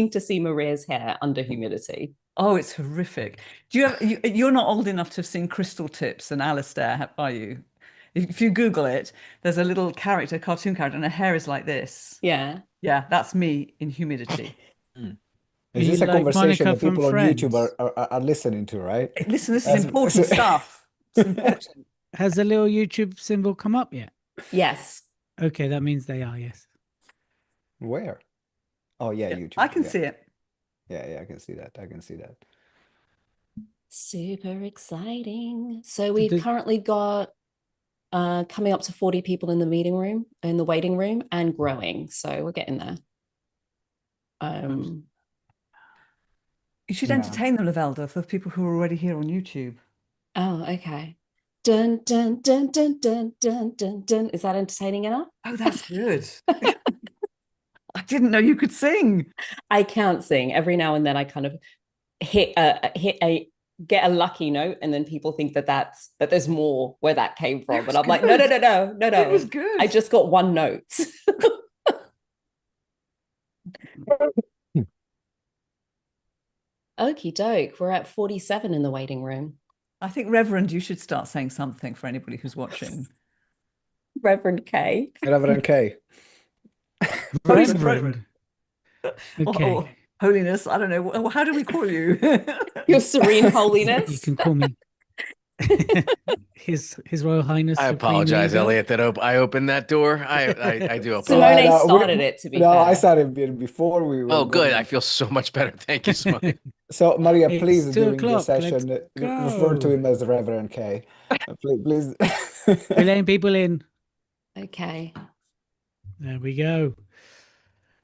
to see Maria's hair under humidity. Oh, it's horrific. Do you have, you're not old enough to have seen Crystal Tips and Alistair, are you? If you Google it, there's a little character, cartoon character, and her hair is like this. Yeah. Yeah, that's me in humidity. Mm. Are Is you this a like conversation Monica that from people on YouTube Friends? are listening to, right? Listen, this is As- important stuff. It's important. Has the little YouTube symbol come up yet? Yes. Okay, that means they are, yes. Where? Oh yeah, Yeah, YouTube. I can Yeah. see it. Yeah, I can see that. I can see that. Super exciting. So we've Does- currently got coming up to 40 people in the meeting room, in the waiting room, and growing. So we're getting there. You should Yeah. entertain them, Lovelda, for people who are already here on YouTube. Oh, okay. Dun dun dun dun dun dun dun dun. Is that entertaining enough? Oh, that's good. I didn't know you could sing. I can't sing. Every now and then I kind of get a lucky note, and then people think that there's more where that came from. But I'm like, no. It was good. I just got one note. Okie doke. We're at 47 in the waiting room. I think, Reverend, you should start saying something for anybody who's watching. Reverend Kay. Reverend Kay. Reverend. Okay. Oh, holiness, I don't know. How do we call you? Your serene holiness. You can call me His Royal Highness. I Supreme apologize, Leader. Elliot, that I opened that door. I do Simone apologize. started it, to be No, fair. I started before we were Oh, good. going. I feel so much better. Thank you, Simone. So, Maria, It's please, 2 during the o'clock. session, Let's refer to go. him as Reverend K. Please. We're letting people in. Okay. There we go.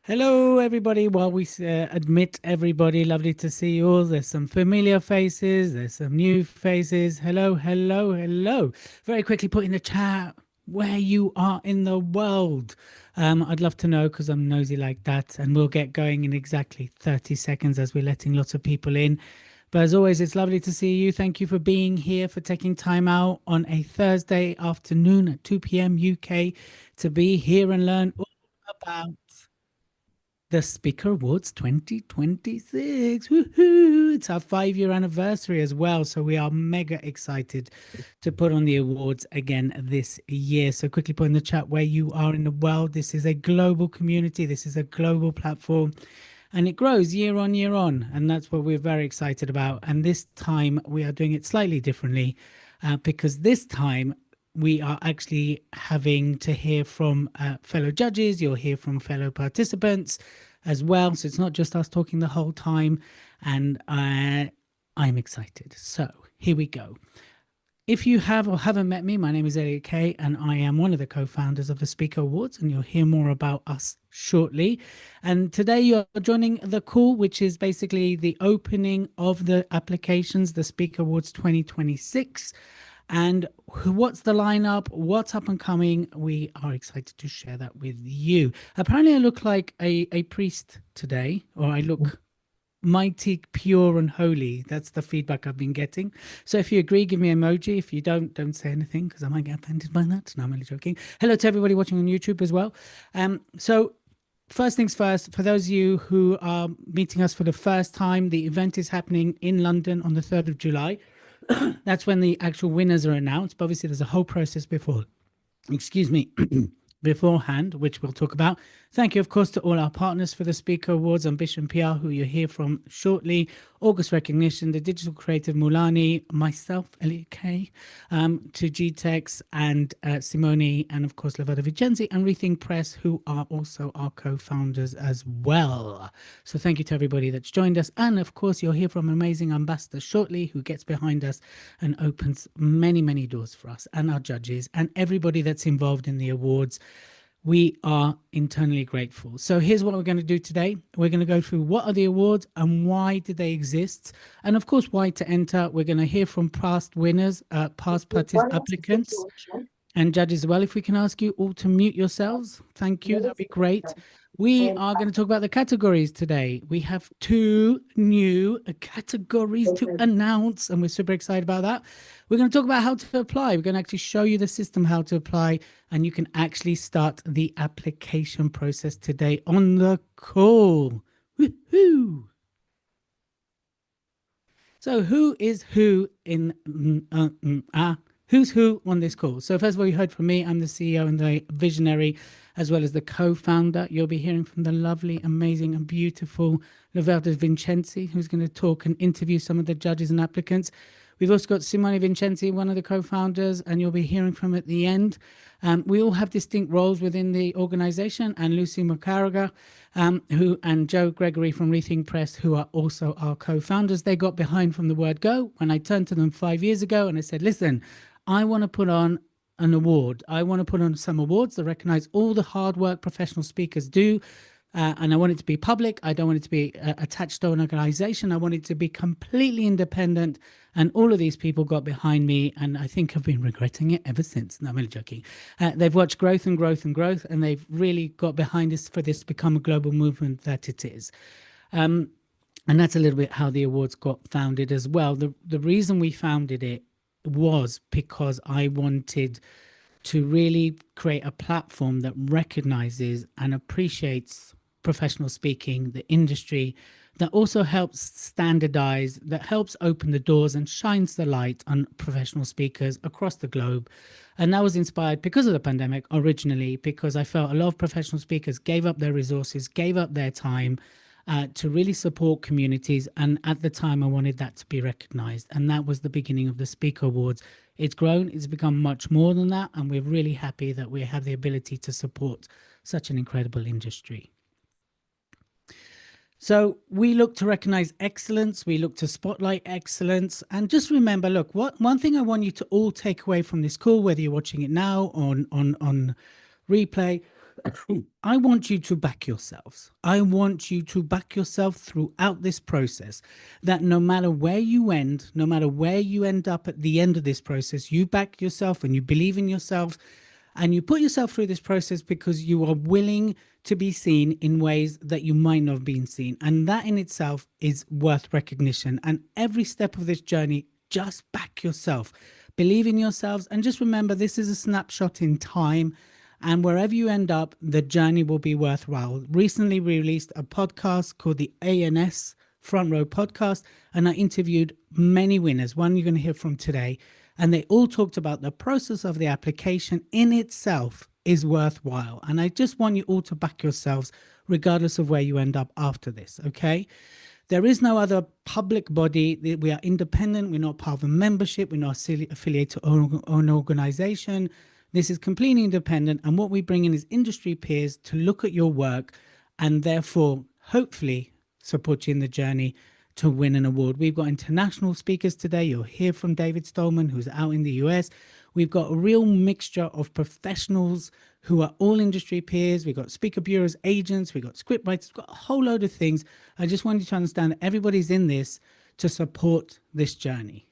Hello, everybody. While we admit everybody, lovely to see you all. There's some familiar faces. There's some new faces. Hello. Very quickly put in the chat where you are in the world. I'd love to know because I'm nosy like that. And we'll get going in exactly 30 seconds as we're letting lots of people in. But as always, it's lovely to see you. Thank you for being here, for taking time out on a Thursday afternoon at 2 p.m. UK to be here and learn all about the Speaker Awards 2026. Woohoo! It's our 5-year anniversary as well. So we are mega excited to put on the awards again this year. So quickly put in the chat where you are in the world. This is a global community. This is a global platform. And it grows year on year on. And that's what we're very excited about. And this time we are doing it slightly differently because this time we are actually having to hear from fellow judges. You'll hear from fellow participants as well. So it's not just us talking the whole time. And I'm excited. So here we go. If you have or haven't met me, my name is Elliot Kay, and I am one of the co-founders of the Speaker Awards, and you'll hear more about us shortly. And today you're joining the call, which is basically the opening of the applications, the Speaker Awards 2026. And what's the lineup? What's up and coming? We are excited to share that with you. Apparently, I look like a priest today, or I look mighty, pure, and holy. That's the feedback I've been getting. So if you agree, give me an emoji. If you don't say anything because I might get offended by that. No, I'm only joking. Hello to everybody watching on YouTube as well. So first things first, for those of you who are meeting us for the first time, the event is happening in London on the 3rd of July. That's when the actual winners are announced. But obviously, there's a whole process beforehand, which we'll talk about. Thank you, of course, to all our partners for the Speaker Awards, Ambition PR, who you'll hear from shortly, August Recognition, the Digital Creative Mulani, myself, Elliot Kay, to GTEx and Simone, and of course, Lovelda Vincenzi and Rethink Press, who are also our co-founders as well. So thank you to everybody that's joined us. And of course, you'll hear from amazing ambassador shortly, who gets behind us and opens many, many doors for us and our judges and everybody that's involved in the awards. We are internally grateful. So here's what we're going to do today. We're going to go through what are the awards and why did they exist? And of course, why to enter. We're going to hear from past winners, past applicants and judges as well. If we can ask you all to mute yourselves. Thank you. That'd be great. We are going to talk about the categories today. We have 2 new categories to announce, and we're super excited about that. We're going to talk about how to apply. We're going to actually show you the system, how to apply, and you can actually start the application process today on the call. Woohoo! So who is who in who's who on this call? So first of all, you heard from me. I'm the CEO and the visionary, as well as the co-founder. You'll be hearing from the lovely, amazing, and beautiful Lovelda Vincenzi, who's going to talk and interview some of the judges and applicants. We've also got Simone Vincenzi, one of the co-founders, and you'll be hearing from at the end. We all have distinct roles within the organization, and Lucy Macaraga, and Joe Gregory from Rethink Press, who are also our co-founders. They got behind from the word go when I turned to them 5 years ago and I said, listen, I want to put on an award. I want to put on some awards that recognize all the hard work professional speakers do. And I want it to be public. I don't want it to be attached to an organization. I want it to be completely independent. And all of these people got behind me, and I think I've been regretting it ever since. No, I'm only joking. They've watched growth and growth and growth, and they've really got behind us for this to become a global movement that it is. And that's a little bit how the awards got founded as well. The reason we founded it was because I wanted to really create a platform that recognizes and appreciates professional speaking, the industry, that also helps standardize, that helps open the doors and shines the light on professional speakers across the globe. And that was inspired because of the pandemic originally, because I felt a lot of professional speakers gave up their resources, gave up their time to really support communities. And at the time, I wanted that to be recognized. And that was the beginning of the Speaker Awards. It's grown, it's become much more than that. And we're really happy that we have the ability to support such an incredible industry. So we look to recognize excellence. We look to spotlight excellence. And just remember, look, one thing I want you to all take away from this call, whether you're watching it now on replay, I want you to back yourselves. I want you to back yourself throughout this process, that no matter where you end, no matter where you end up at the end of this process, you back yourself and you believe in yourself. And you put yourself through this process because you are willing to be seen in ways that you might not have been seen. And that in itself is worth recognition. And every step of this journey, just back yourself. Believe in yourselves. And just remember, this is a snapshot in time. And wherever you end up, the journey will be worthwhile. Recently, we released a podcast called the ANS Front Row Podcast. And I interviewed many winners. One you're going to hear from today. And they all talked about the process of the application in itself is worthwhile. And I just want you all to back yourselves, regardless of where you end up after this, okay? There is no other public body. We are independent. We're not part of a membership. We're not affiliated to an organization. This is completely independent. And what we bring in is industry peers to look at your work and therefore, hopefully, support you in the journey to win an award. We've got international speakers today. You'll hear from David Stolman, who's out in the US. We've got a real mixture of professionals who are all industry peers. We've got speaker bureaus, agents, we've got script writers, we've got a whole load of things. I just wanted you to understand that everybody's in this to support this journey.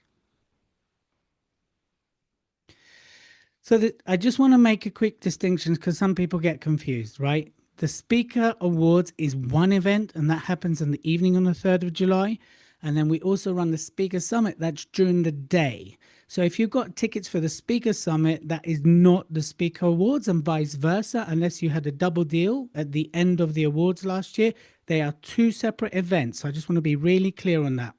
So I just want to make a quick distinction because some people get confused, right? The Speaker Awards is one event, and that happens in the evening on the 3rd of July. And then we also run the Speaker Summit. That's during the day. So if you've got tickets for the Speaker Summit, that is not the Speaker Awards, and vice versa, unless you had a double deal at the end of the awards last year. They are two separate events. So I just want to be really clear on that,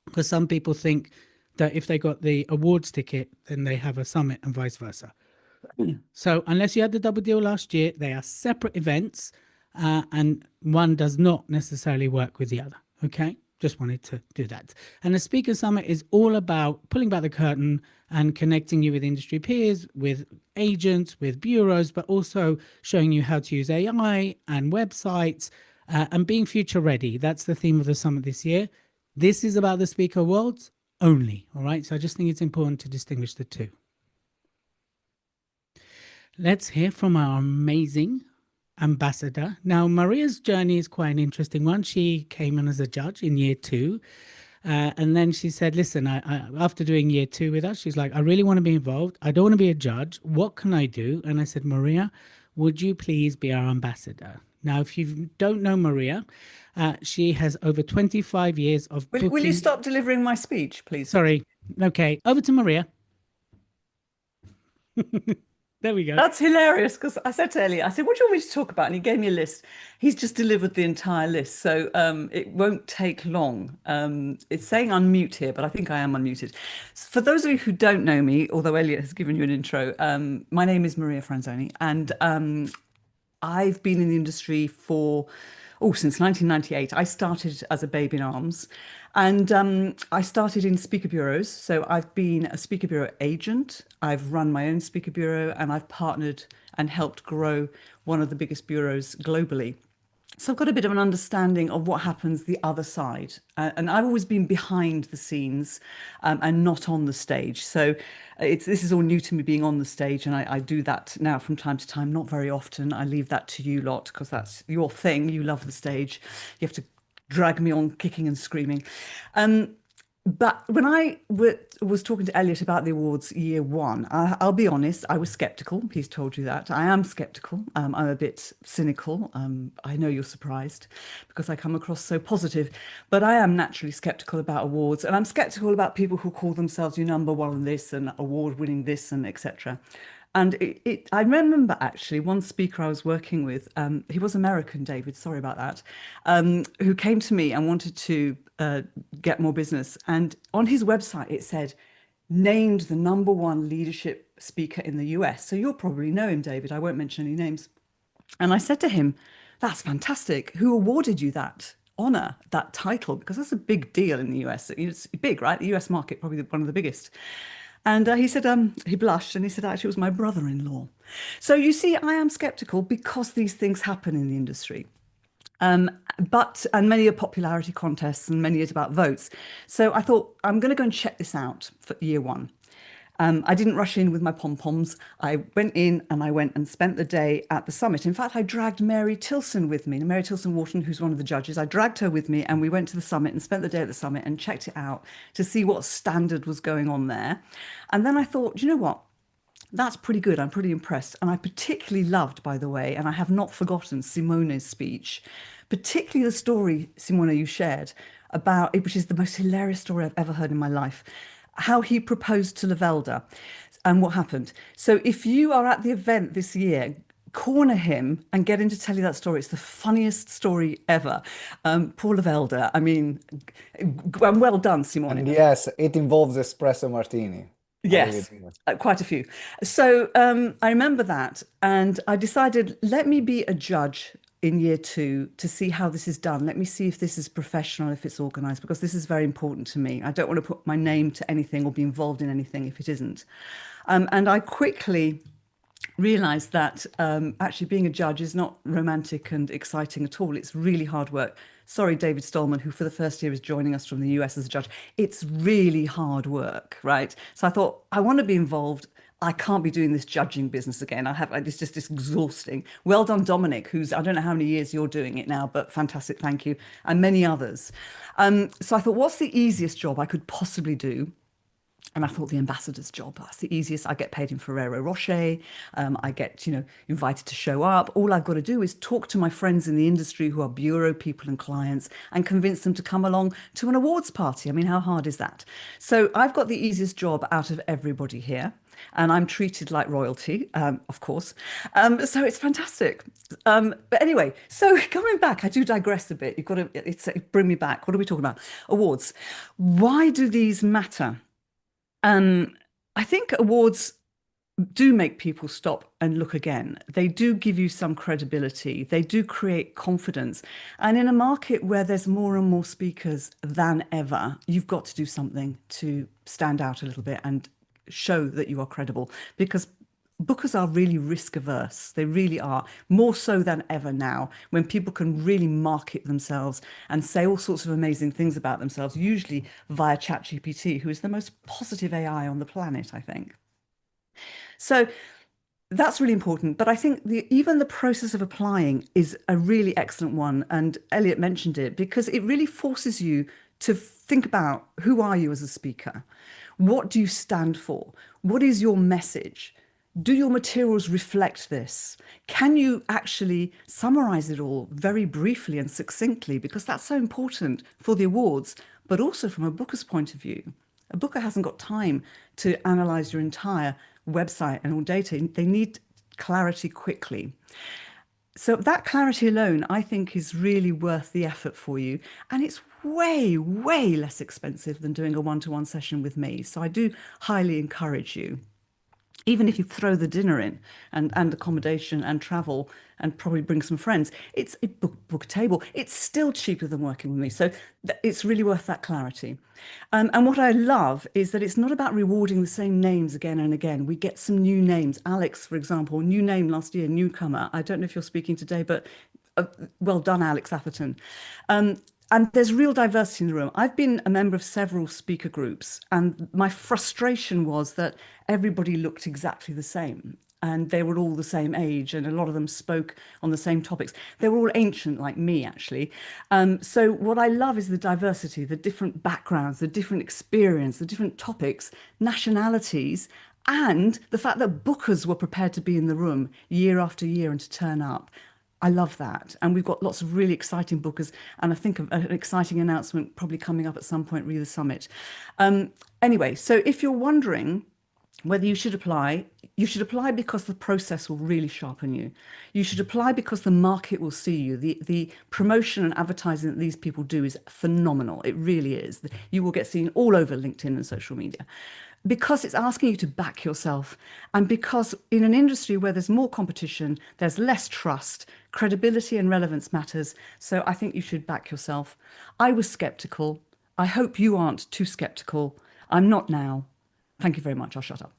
because some people think that if they got the awards ticket, then they have a summit and vice versa. So unless you had the double deal last year, they are separate events, and one does not necessarily work with the other. Okay, just wanted to do that. And the Speaker Summit is all about pulling back the curtain and connecting you with industry peers, with agents, with bureaus, but also showing you how to use AI and websites and being future ready. That's the theme of the summit this year. This is about the Speaker Awards only. All right, so I just think it's important to distinguish the two. Let's hear from our amazing ambassador. Now, Maria's journey is quite an interesting one. She came in as a judge in year 2. And then she said, listen, after doing year 2 with us, she's like, I really want to be involved. I don't want to be a judge. What can I do? And I said, Maria, would you please be our ambassador? Now, if you don't know Maria, she has over 25 years of booking. Will you stop delivering my speech, please? Sorry. Okay, over to Maria. There we go. That's hilarious because I said to Elliot, I said, what do you want me to talk about? And he gave me a list. He's just delivered the entire list. So it won't take long. It's saying unmute here, but I think I am unmuted. For those of you who don't know me, although Elliot has given you an intro, my name is Maria Franzoni, and I've been in the industry since 1998. I started as a babe in arms, and I started in speaker bureaus. So I've been a speaker bureau agent. I've run my own speaker bureau, and I've partnered and helped grow one of the biggest bureaus globally. So I've got a bit of an understanding of what happens the other side. And I've always been behind the scenes and not on the stage. So this is all new to me, being on the stage. And I do that now from time to time, not very often. I leave that to you lot because that's your thing. You love the stage. You have to drag me on kicking and screaming. But when I was talking to Elliot about the awards year one, I'll be honest, I was skeptical. He's told you that. I am skeptical. I'm a bit cynical. I know you're surprised because I come across so positive, but I am naturally skeptical about awards, and I'm skeptical about people who call themselves number one on this and award winning this and etc. And I remember actually one speaker I was working with, he was American, David, sorry about that, who came to me and wanted to get more business. And on his website, it said, named the number one leadership speaker in the US. So you'll probably know him, David. I won't mention any names. And I said to him, that's fantastic. Who awarded you that honor, that title? Because that's a big deal in the US. It's big, right? The US market, probably one of the biggest. And he said, he blushed and he said, actually, it was my brother-in-law. So you see, I am skeptical because these things happen in the industry. And many are popularity contests and many are about votes. So I thought, I'm going to go and check this out for year one. I didn't rush in with my pom-poms. I went in and I went and spent the day at the summit. In fact, I dragged Mary Tilson with me, Mary Tilson Wharton, who's one of the judges. I dragged her with me and we went to the summit and spent the day at the summit and checked it out to see what standard was going on there. And then I thought, you know what? That's pretty good. I'm pretty impressed. And I particularly loved, by the way, and I have not forgotten Simone's speech, particularly the story, Simone, you shared about it, which is the most hilarious story I've ever heard in my life, how he proposed to Lovelda and what happened. So if you are at the event this year, corner him and get him to tell you that story. It's the funniest story ever. Poor Lovelda. I mean, well done, Simone. And yes, it involves espresso martini. Yes, quite a few. So I remember that, and I decided, let me be a judge in year two to see how this is done. Let me see if this is professional, if it's organized, because this is very important to me. I don't want to put my name to anything or be involved in anything if it isn't. And I quickly realized that actually being a judge is not romantic and exciting at all. It's really hard work. Sorry, David Stallman, who for the first year is joining us from the US as a judge. It's really hard work, right? So I thought, I want to be involved. I can't be doing this judging business again. It's just exhausting. Well done, Dominic, who's, I don't know how many years you're doing it now, but fantastic, thank you. And many others. So I thought, what's the easiest job I could possibly do? And I thought the ambassador's job, that's the easiest. I get paid in Ferrero Rocher. I get, invited to show up. All I've got to do is talk to my friends in the industry who are bureau people and clients and convince them to come along to an awards party. I mean, how hard is that? So I've got the easiest job out of everybody here. And I'm treated like royalty, of course. So it's fantastic. But anyway, so coming back, I do digress a bit. You've got to bring me back. What are we talking about? Awards. Why do these matter? I think awards do make people stop and look again. They do give you some credibility. They do create confidence. And in a market where there's more and more speakers than ever, you've got to do something to stand out a little bit and show that you are credible, because bookers are really risk averse. They really are, more so than ever now, when people can really market themselves and say all sorts of amazing things about themselves, usually via ChatGPT, who is the most positive AI on the planet, I think. So that's really important. But I think even the process of applying is a really excellent one. And Elliot mentioned it because it really forces you to think about, who are you as a speaker? What do you stand for? What is your message? Do your materials reflect this? Can you actually summarize it all very briefly and succinctly? Because that's so important for the awards, but also from a booker's point of view. A booker hasn't got time to analyze your entire website and all data. They need clarity quickly. So that clarity alone, I think, is really worth the effort for you. And it's way, way less expensive than doing a one-to-one session with me. So I do highly encourage you, even if you throw the dinner in and accommodation and travel and probably bring some friends, it's a book a table. It's still cheaper than working with me. So it's really worth that clarity. And what I love is that it's not about rewarding the same names again and again. We get some new names. Alex, for example, new name last year, newcomer. I don't know if you're speaking today, but well done, Alex Atherton. And there's real diversity in the room. I've been a member of several speaker groups, and my frustration was that everybody looked exactly the same. And they were all the same age, and a lot of them spoke on the same topics. They were all ancient, like me, actually. So what I love is the diversity, the different backgrounds, the different experience, the different topics, nationalities, and the fact that bookers were prepared to be in the room year after year and to turn up. I love that. And we've got lots of really exciting bookers. And I think of an exciting announcement probably coming up at some point, re the summit. Anyway, so if you're wondering whether you should apply because the process will really sharpen you. You should apply because the market will see you. The promotion and advertising that these people do is phenomenal. It really is. You will get seen all over LinkedIn and social media, because it's asking you to back yourself, and because in an industry where there's more competition, there's less trust, credibility and relevance matters. So I think you should back yourself. I was skeptical. I hope you aren't too skeptical. I'm not now. Thank you very much. I'll shut up.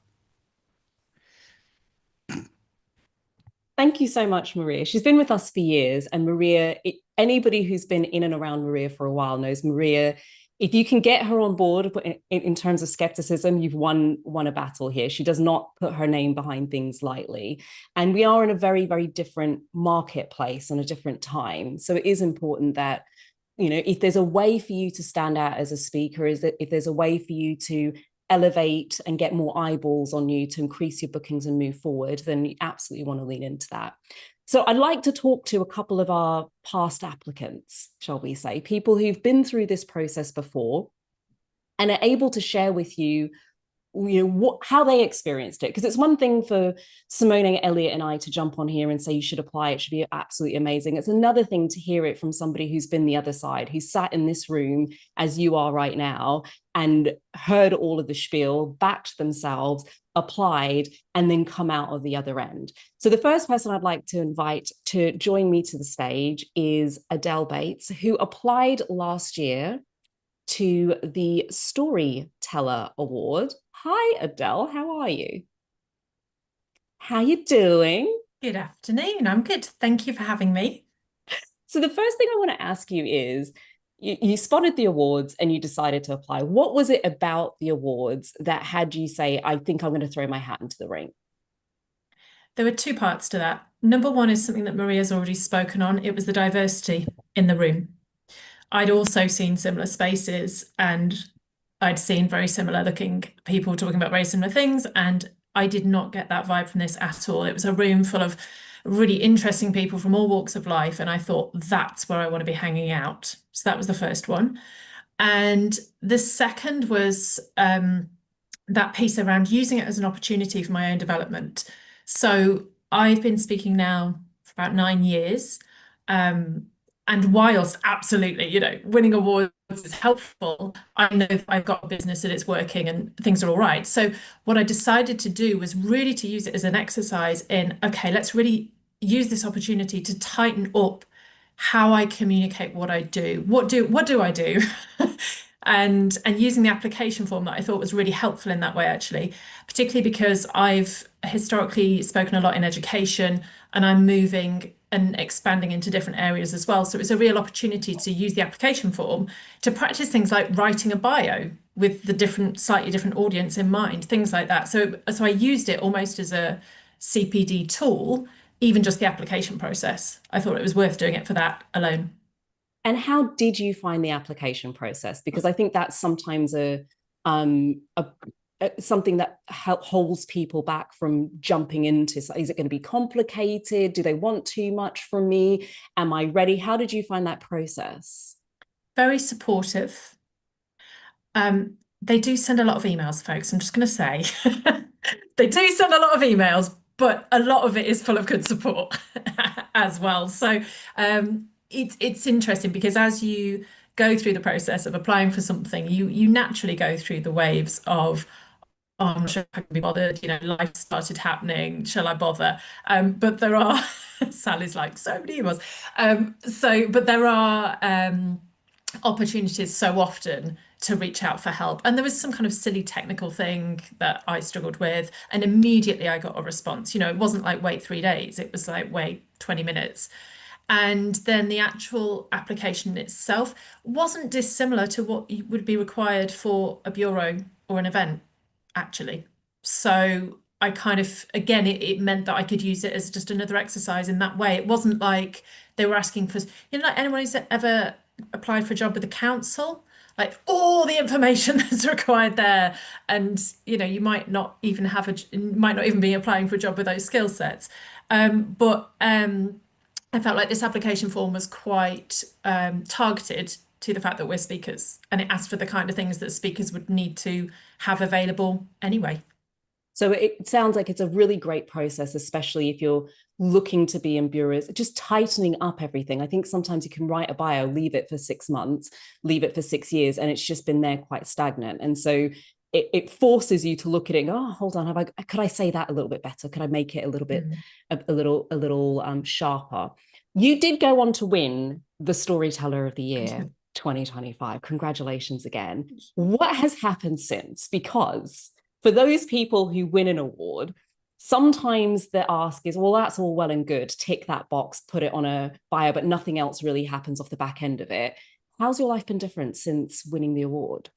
Thank you so much, Maria. She's been with us for years, and Maria, anybody who's been in and around Maria for a while knows Maria. If you can get her on board in terms of skepticism, you've won a battle here. She does not put her name behind things lightly. And we are in a very, very different marketplace and a different time. So it is important that, you know, if there's a way for you to stand out as a speaker, is that if there's a way for you to elevate and get more eyeballs on you to increase your bookings and move forward, then you absolutely want to lean into that. So I'd like to talk to a couple of our past applicants, shall we say, people who've been through this process before and are able to share with you, how they experienced it. Because it's one thing for Simone, Elliot, and I to jump on here and say you should apply, it should be absolutely amazing. It's another thing to hear it from somebody who's been the other side, who's sat in this room as you are right now and heard all of the spiel, backed themselves, applied, and then come out of the other end. So the first person I'd like to invite to join me to the stage is Adele Bates, who applied last year to the Storyteller Award. Hi, Adele. How are you? How you doing? Good afternoon. I'm good. Thank you for having me. So the first thing I want to ask you is, you spotted the awards and you decided to apply. What was it about the awards that had you say, I think I'm going to throw my hat into the ring? There were two parts to that. Number one is something that Maria's already spoken on. It was the diversity in the room. I'd also seen similar spaces, and I'd seen very similar looking people talking about very similar things, and I did not get that vibe from this at all. It was a room full of really interesting people from all walks of life, and I thought that's where I want to be hanging out. So that was the first one. And the second was that piece around using it as an opportunity for my own development. So I've been speaking now for about 9 years. And whilst absolutely, winning awards is helpful, I know that I've got a business and it's working and things are all right. So what I decided to do was really to use it as an exercise in, okay, let's really use this opportunity to tighten up how I communicate what I do. What do I do? And using the application form that I thought was really helpful in that way, actually, particularly because I've historically spoken a lot in education and I'm moving and expanding into different areas as well. So it's a real opportunity to use the application form to practice things like writing a bio with the slightly different audience in mind, things like that. So I used it almost as a CPD tool, even just the application process. I thought it was worth doing it for that alone. And how did you find the application process? Because I think that's sometimes something that holds people back from jumping into. Is it going to be complicated? Do they want too much from me? Am I ready? How did you find that process? Very supportive. They do send a lot of emails, folks. I'm just going to say they do send a lot of emails, but a lot of it is full of good support as well. So it's interesting because as you go through the process of applying for something, you naturally go through the waves of, oh, I'm not sure if I can be bothered, life started happening, shall I bother? But there are, Sally's like, so many emails. But there are opportunities so often to reach out for help. And there was some kind of silly technical thing that I struggled with, and immediately I got a response. It wasn't like wait 3 days, it was like wait 20 minutes. And then the actual application itself wasn't dissimilar to what would be required for a bureau or an event, actually. So I kind of, again, it meant that I could use it as just another exercise in that way. It wasn't like they were asking for, like anyone who's ever applied for a job with the council, like all the information that's required there. And, you might not even be applying for a job with those skill sets. But I felt like this application form was quite targeted to the fact that we're speakers, and it asked for the kind of things that speakers would need to have available anyway. So it sounds like it's a really great process, especially if you're looking to be in bureaus, just tightening up everything. I think sometimes you can write a bio, leave it for 6 months, leave it for 6 years, and it's just been there quite stagnant. And so it forces you to look at it and go, oh, hold on, could I say that a little bit better? Could I make it a little bit, a little sharper? You did go on to win the Storyteller of the Year 2025. Congratulations again. What has happened since? Because for those people who win an award, sometimes the ask is, well, that's all well and good, tick that box, put it on a bio, but nothing else really happens off the back end of it. How's your life been different since winning the award?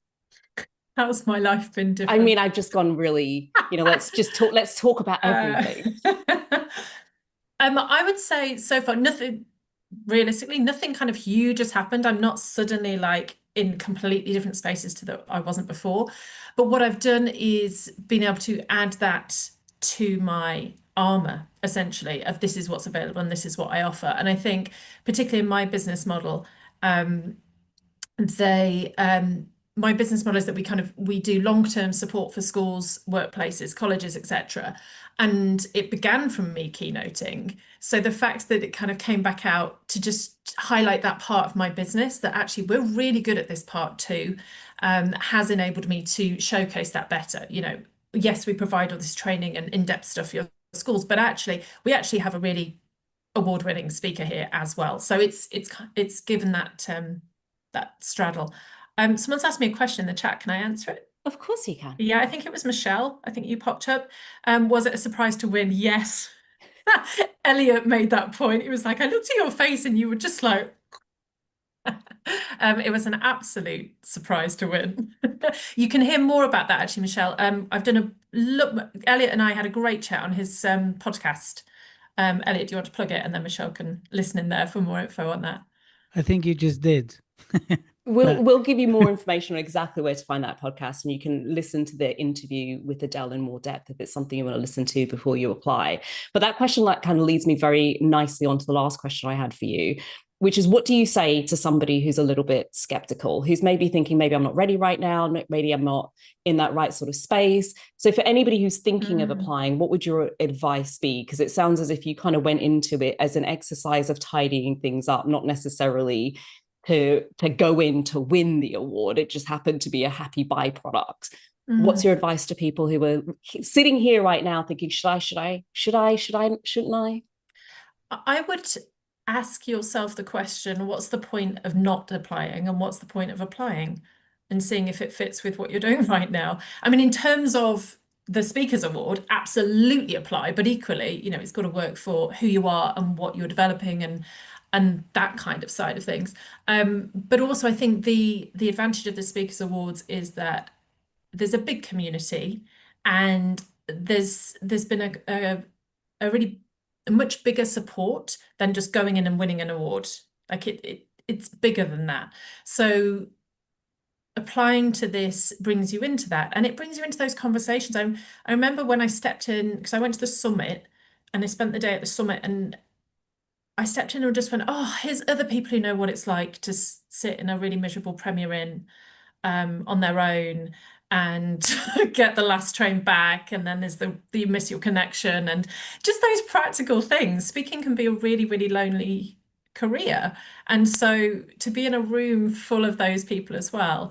How's my life been different? I mean, I've just gone really, let's talk about everything. I would say so far, realistically, nothing kind of huge has happened. I'm not suddenly like in completely different spaces to that I wasn't before. But what I've done is been able to add that to my armor, essentially, of this is what's available and this is what I offer. And I think particularly in my business model, my business model is that we do long-term support for schools, workplaces, colleges, etc. And it began from me keynoting. So the fact that it kind of came back out to just highlight that part of my business, that actually we're really good at this part too, has enabled me to showcase that better. Yes, we provide all this training and in-depth stuff for your schools, but we actually have a really award-winning speaker here as well. So it's given that straddle. Someone's asked me a question in the chat. Can I answer it? Of course you can. Yeah, I think it was Michelle. I think you popped up. Was it a surprise to win? Yes. Elliot made that point. He was like, I looked at your face and you were just like, it was an absolute surprise to win. You can hear more about that actually, Michelle. I've done a look. Elliot and I had a great chat on his podcast. Elliot, do you want to plug it? And then Michelle can listen in there for more info on that. I think you just did. We'll give you more information on exactly where to find that podcast, and you can listen to the interview with Adele in more depth if it's something you want to listen to before you apply. But that question kind of leads me very nicely onto the last question I had for you, which is, what do you say to somebody who's a little bit skeptical, who's maybe thinking, maybe I'm not ready right now, maybe I'm not in that right sort of space? So for anybody who's thinking of applying, what would your advice be? Because it sounds as if you kind of went into it as an exercise of tidying things up, not necessarily to go in to win the award. It just happened to be a happy byproduct. What's your advice to people who are sitting here right now thinking, shouldn't I? I would ask yourself the question, what's the point of not applying and what's the point of applying, and seeing if it fits with what you're doing right now. I mean, in terms of the Speakers Award, absolutely apply, but equally, it's got to work for who you are and what you're developing and that kind of side of things. But also I think the advantage of the Speakers Awards is that there's a big community, and there's been a really much bigger support than just going in and winning an award. Like it's bigger than that. So applying to this brings you into that, and it brings you into those conversations. I remember when I stepped in, because I went to the summit and I spent the day at the summit, and I stepped in and just went, oh, here's other people who know what it's like to sit in a really miserable Premier Inn on their own and get the last train back, and then there's the you miss your connection, and just those practical things. Speaking can be a really, really lonely career, and so to be in a room full of those people as well,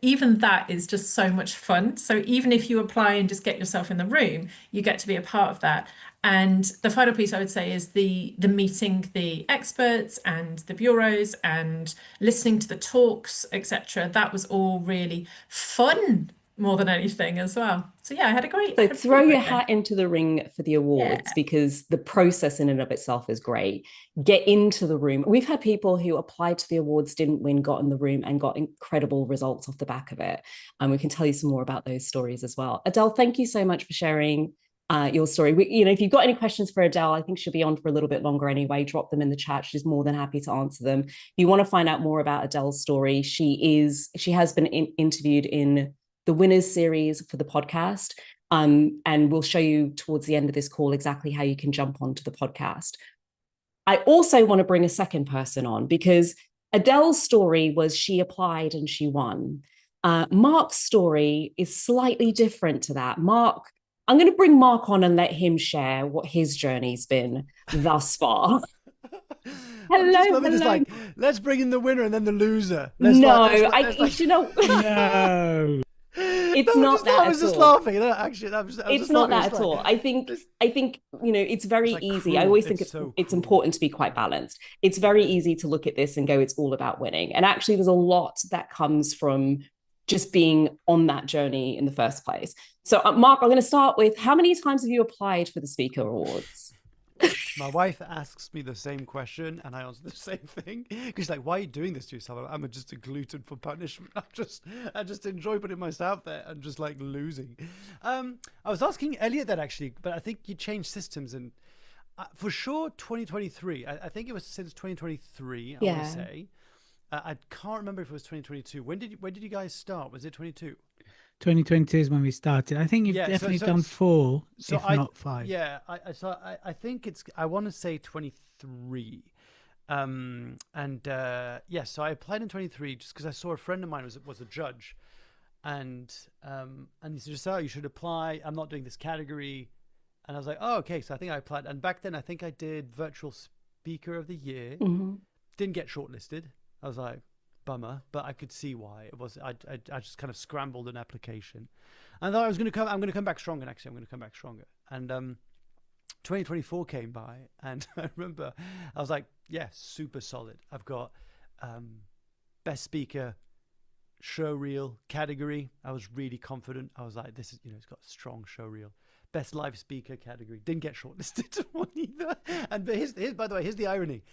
even that is just so much fun. So even if you apply and just get yourself in the room, you get to be a part of that. And the final piece I would say is the meeting the experts and the bureaus and listening to the talks, etc. That was all really fun more than anything as well. So yeah, I had a great. So had a throw really your great day. hat into the ring for the awards, because the process in and of itself is great. Get into the room. We've had people who applied to the awards, didn't win, got in the room and got incredible results off the back of it. And we can tell you some more about those stories as well. Adele, thank you so much for sharing your story. If you've got any questions for Adele, I think she'll be on for a little bit longer anyway. Drop them in the chat. She's more than happy to answer them. If you want to find out more about Adele's story, she has been interviewed in the Winners series for the podcast. And we'll show you towards the end of this call exactly how you can jump onto the podcast. I also want to bring a second person on, because Adele's story was she applied and she won. Mark's story is slightly different to that. I'm going to bring Mark on and let him share what his journey's been thus far. Hello. It's like, let's bring in the winner and then the loser. No. It's not that at all. I was just laughing. No, actually, it's not that at all. I think it's very easy. I always think it's important to be quite balanced. It's very easy to look at this and go, it's all about winning. And actually, there's a lot that comes from just being on that journey in the first place. So, Mark, I'm going to start with, how many times have you applied for the Speaker Awards? My wife asks me the same question, and I answer the same thing. She's like, "Why are you doing this to yourself?" I'm just a glutton for punishment. I just enjoy putting myself there and just like losing. I was asking Elliot that actually, but I think you changed systems, and for sure 2023. I think it was since 2023. I want to say. I can't remember if it was 2022. When did you guys start? Was it 22? 2022 is when we started. I think you've definitely done 4, if not 5. Yeah, I think I want to say 23. So I applied in 23 just because I saw a friend of mine was a judge, and he said, "Oh, you should apply. I'm not doing this category," and I was like, "Oh, okay." So I think I applied, and back then I think I did Virtual Speaker of the Year. Mm-hmm. Didn't get shortlisted. I was like, bummer, but I could see why it was. I just kind of scrambled an application, and I thought I'm going to come back stronger. Actually, I'm going to come back stronger. And 2024 came by, and I remember I was like, yeah, super solid. I've got best speaker, show reel category. I was really confident. I was like, this is, it's got a strong show reel. Best live speaker category. Didn't get shortlisted to one either. And here's by the way, here's the irony.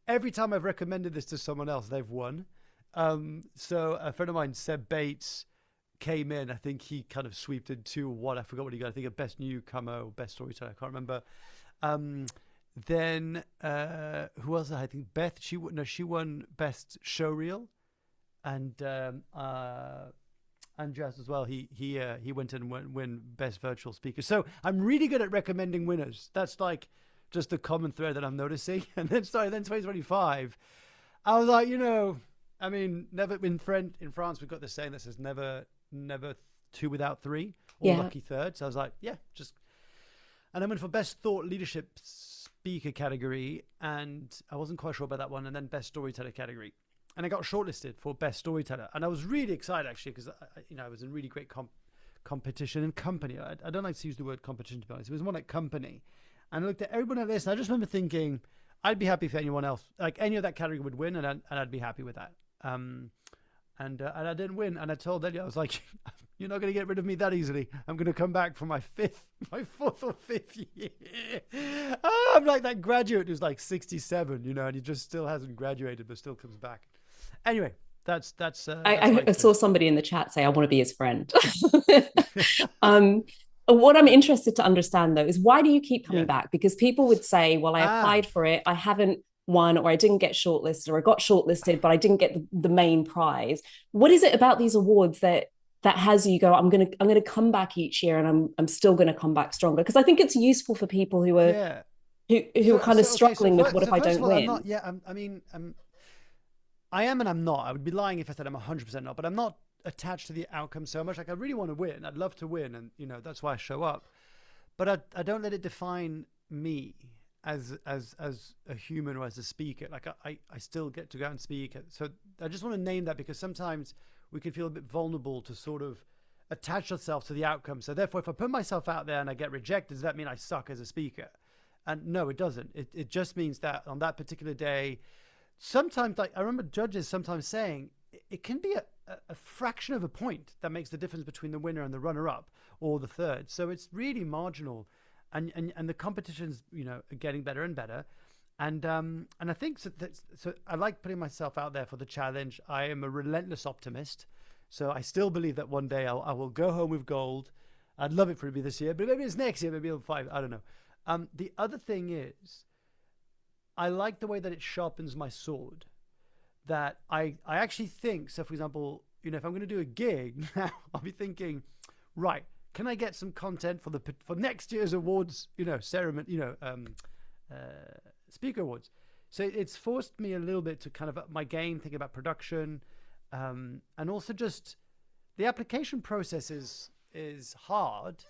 Every time I've recommended this to someone else, they've won. So a friend of mine, Seb Bates, came in. I think he kind of sweeped into I forgot what he got. I think a best newcomer or best storyteller. I can't remember. Then who else? I think Beth. She won best show reel, and Andreas as well. He went in and win best virtual speaker. So I'm really good at recommending winners. That's like just the common thread that I'm noticing. And then 2025, I was like, I mean, never in France we've got this saying that says never two without three, or lucky third. So I was like, and I went for best thought leadership speaker category, and I wasn't quite sure about that one, and then best storyteller category, and I got shortlisted for best storyteller, and I was really excited actually, because I was in really great competition and company. I don't like to use the word competition, to be honest. It was more like company, and I looked at everyone on this, and I just remember thinking, I'd be happy if anyone else, like any of that category would win, and I'd be happy with that. And I didn't win, and I told Elliot, I was like, "You're not going to get rid of me that easily. I'm going to come back for my 4th or 5th year." I'm like that graduate who's like 67, and he just still hasn't graduated, but still comes back. Anyway, that's. I saw somebody in the chat say, "I want to be his friend." What I'm interested to understand though is, why do you keep coming back? Because people would say, "Well, I applied for it. I haven't won, or I didn't get shortlisted, or I got shortlisted, but I didn't get the main prize." What is it about these awards that has you go, I'm gonna come back each year, and I'm still gonna come back stronger? Because I think it's useful for people who are who are kind of struggling with, what if I don't win? I am and I'm not. I would be lying if I said I'm 100% not, but I'm not attached to the outcome so much. Like I really want to win. I'd love to win, and that's why I show up. But I don't let it define me as a human or as a speaker. Like I still get to go out and speak. So I just want to name that, because sometimes we can feel a bit vulnerable to sort of attach ourselves to the outcome. So therefore, if I put myself out there and I get rejected, does that mean I suck as a speaker? And no, it doesn't. It just means that on that particular day, sometimes, like I remember judges sometimes saying, it can be a fraction of a point that makes the difference between the winner and the runner-up or the third. So it's really marginal, and the competition's are getting better and better, and I think so I like putting myself out there for the challenge. I am a relentless optimist, so I still believe that one day I will go home with gold. I'd love it for it to be this year, but maybe it's next year, maybe it'll 5. I don't know. The other thing is, I like the way that it sharpens my sword. That I actually think, so for example, if I'm going to do a gig now, I'll be thinking, right, can I get some content for next year's awards, ceremony, speaker awards. So it's forced me a little bit to kind of up my game, thinking about production, and also just the application process is hard,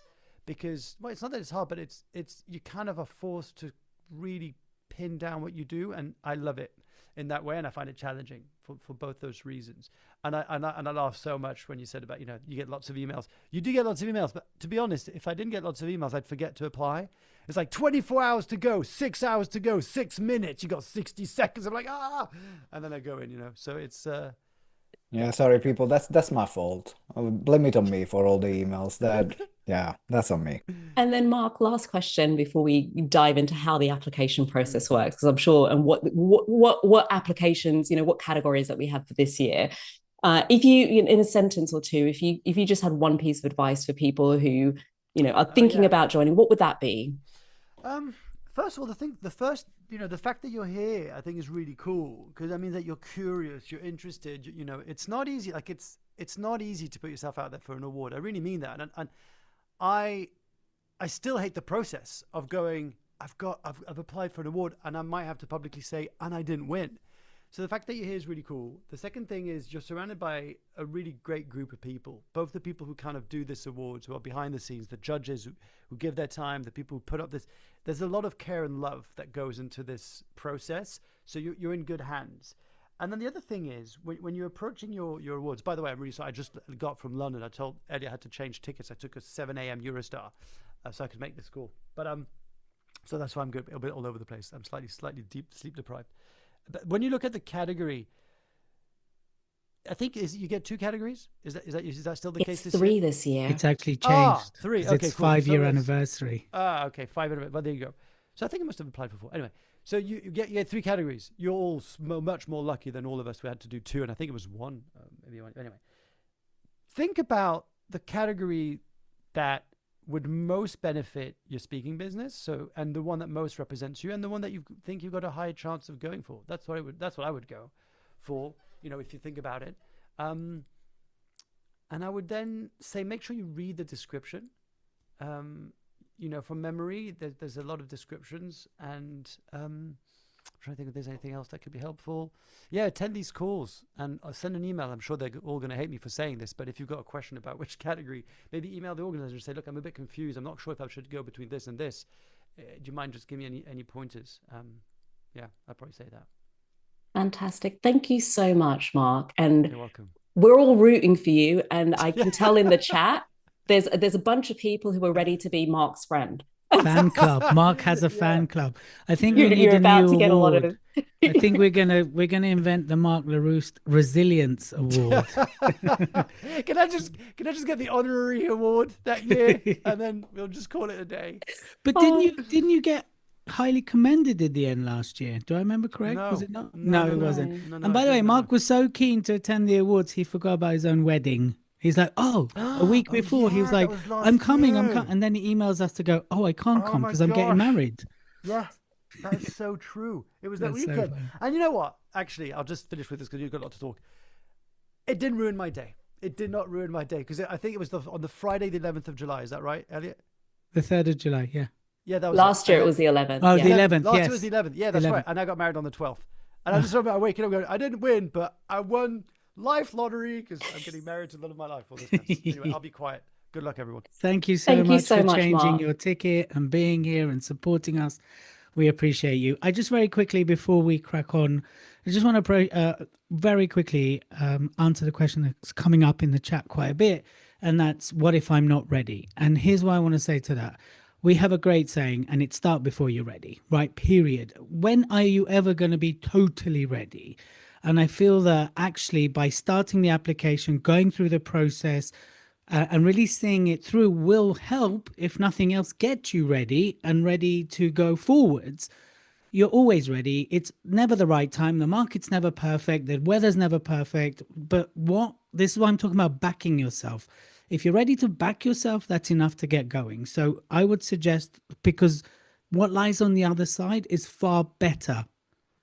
because, well, it's not that it's hard, but it's you kind of are forced to really pin down what you do, and I love it in that way, and I find it challenging for both those reasons. And I laugh so much when you said about you get lots of emails. You do get lots of emails, but to be honest, if I didn't get lots of emails, I'd forget to apply. It's like 24 hours to go, 6 hours to go, 6 minutes. You got 60 seconds. I'm like and then I go in. So it's. Yeah, sorry, people. That's my fault. Blame it on me for all the emails. That's on me. And then, Mark, last question before we dive into how the application process works, because I'm sure, and what applications, what categories that we have for this year. If you, in a sentence or two, if you just had one piece of advice for people who, are thinking about joining, what would that be? First of all, the fact that you're here, I think, is really cool, because that means that you're curious, you're interested. It's not easy. Like it's not easy to put yourself out there for an award. I really mean that, and I still hate the process of going, I've applied for an award, and I might have to publicly say, and I didn't win. So the fact that you're here is really cool. The second thing is you're surrounded by a really great group of people, both the people who kind of do this awards, who are behind the scenes, the judges who give their time, the people who put up this. There's a lot of care and love that goes into this process. So you're in good hands. And then the other thing is, when you're approaching your awards, by the way, I'm really sorry, I just got from London. I told Elliot I had to change tickets. I took a 7 a.m. Eurostar so I could make this call. But so that's why I'm good. A bit all over the place. I'm slightly deep sleep deprived. But when you look at the category, I think you get 2 categories. Is that still the case this 3 year? this year. It's actually changed. 3. 'Cause Okay, it's cool. 5-year So anniversary. Okay, 5 anniversary. Well, there you go. So I think I must have applied for 4. Anyway, so you get 3 categories. You're all much more lucky than all of us. We had to do 2, and I think it was 1. Maybe 1. Anyway, think about the category that would most benefit your speaking business. So, and the one that most represents you, and the one that you think you've got a high chance of going for. That's what I would go for. If you think about it. And I would then say, make sure you read the description. From memory, there's a lot of descriptions, and I'm trying to think if there's anything else that could be helpful. Yeah, attend these calls, and I'll send an email. I'm sure they're all going to hate me for saying this, but if you've got a question about which category, maybe email the organizer and say, look, I'm a bit confused. I'm not sure if I should go between this and this. Do you mind just giving me any pointers? Yeah, I'd probably say that. Fantastic. Thank you so much, Mark. And you're welcome. We're all rooting for you. And I can tell in the chat, there's a bunch of people who are ready to be Mark's friend. Fan club. Mark has a fan club. I think we need You're a about new to get award. a lot of. I think we're gonna invent the Mark LaRousse Resilience Award. Can I just get the honorary award that year, and then we'll just call it a day? But didn't you get highly commended in the end last year? Do I remember correct? No. Was it not? No, No, it no. wasn't. No, And by the way, I Mark was so keen to attend the awards, he forgot about his own wedding. He's like, a week before, he was like, I'm coming. And then he emails us to go, I can't come because I'm getting married. Yeah, that's so true. It was that That's so weekend. funny. And you know what? Actually, I'll just finish with this because you've got a lot to talk. It didn't ruin my day. It did not ruin my day, because I think it was on the Friday, the 11th of July. Is that right, Elliot? The 3rd of July, yeah. Yeah, that was Last year it was the 11th. Oh, yeah. the 11th, Last yes. year was the 11th. Yeah, that's 11th. right. And I got married on the 12th. And I just remember waking up going, I didn't win, but I won life lottery because I'm getting married to the love of my life. All this kind of stuff. Anyway, I'll be quiet. Good luck, everyone. Thank you so Thank you much so for much, changing Mark. your ticket and being here and supporting us. We appreciate you. I just very quickly, before we crack on, I just want to very quickly answer the question that's coming up in the chat quite a bit. And that's, what if I'm not ready? And here's what I want to say to that. We have a great saying, and it's start before you're ready, right? Period. When are you ever going to be totally ready? And I feel that actually by starting the application, going through the process, and really seeing it through will help, if nothing else, get you ready and ready to go forwards. You're always ready. It's never the right time. The market's never perfect. The weather's never perfect. But this is what I'm talking about, backing yourself. If you're ready to back yourself, that's enough to get going. So I would suggest, because what lies on the other side is far better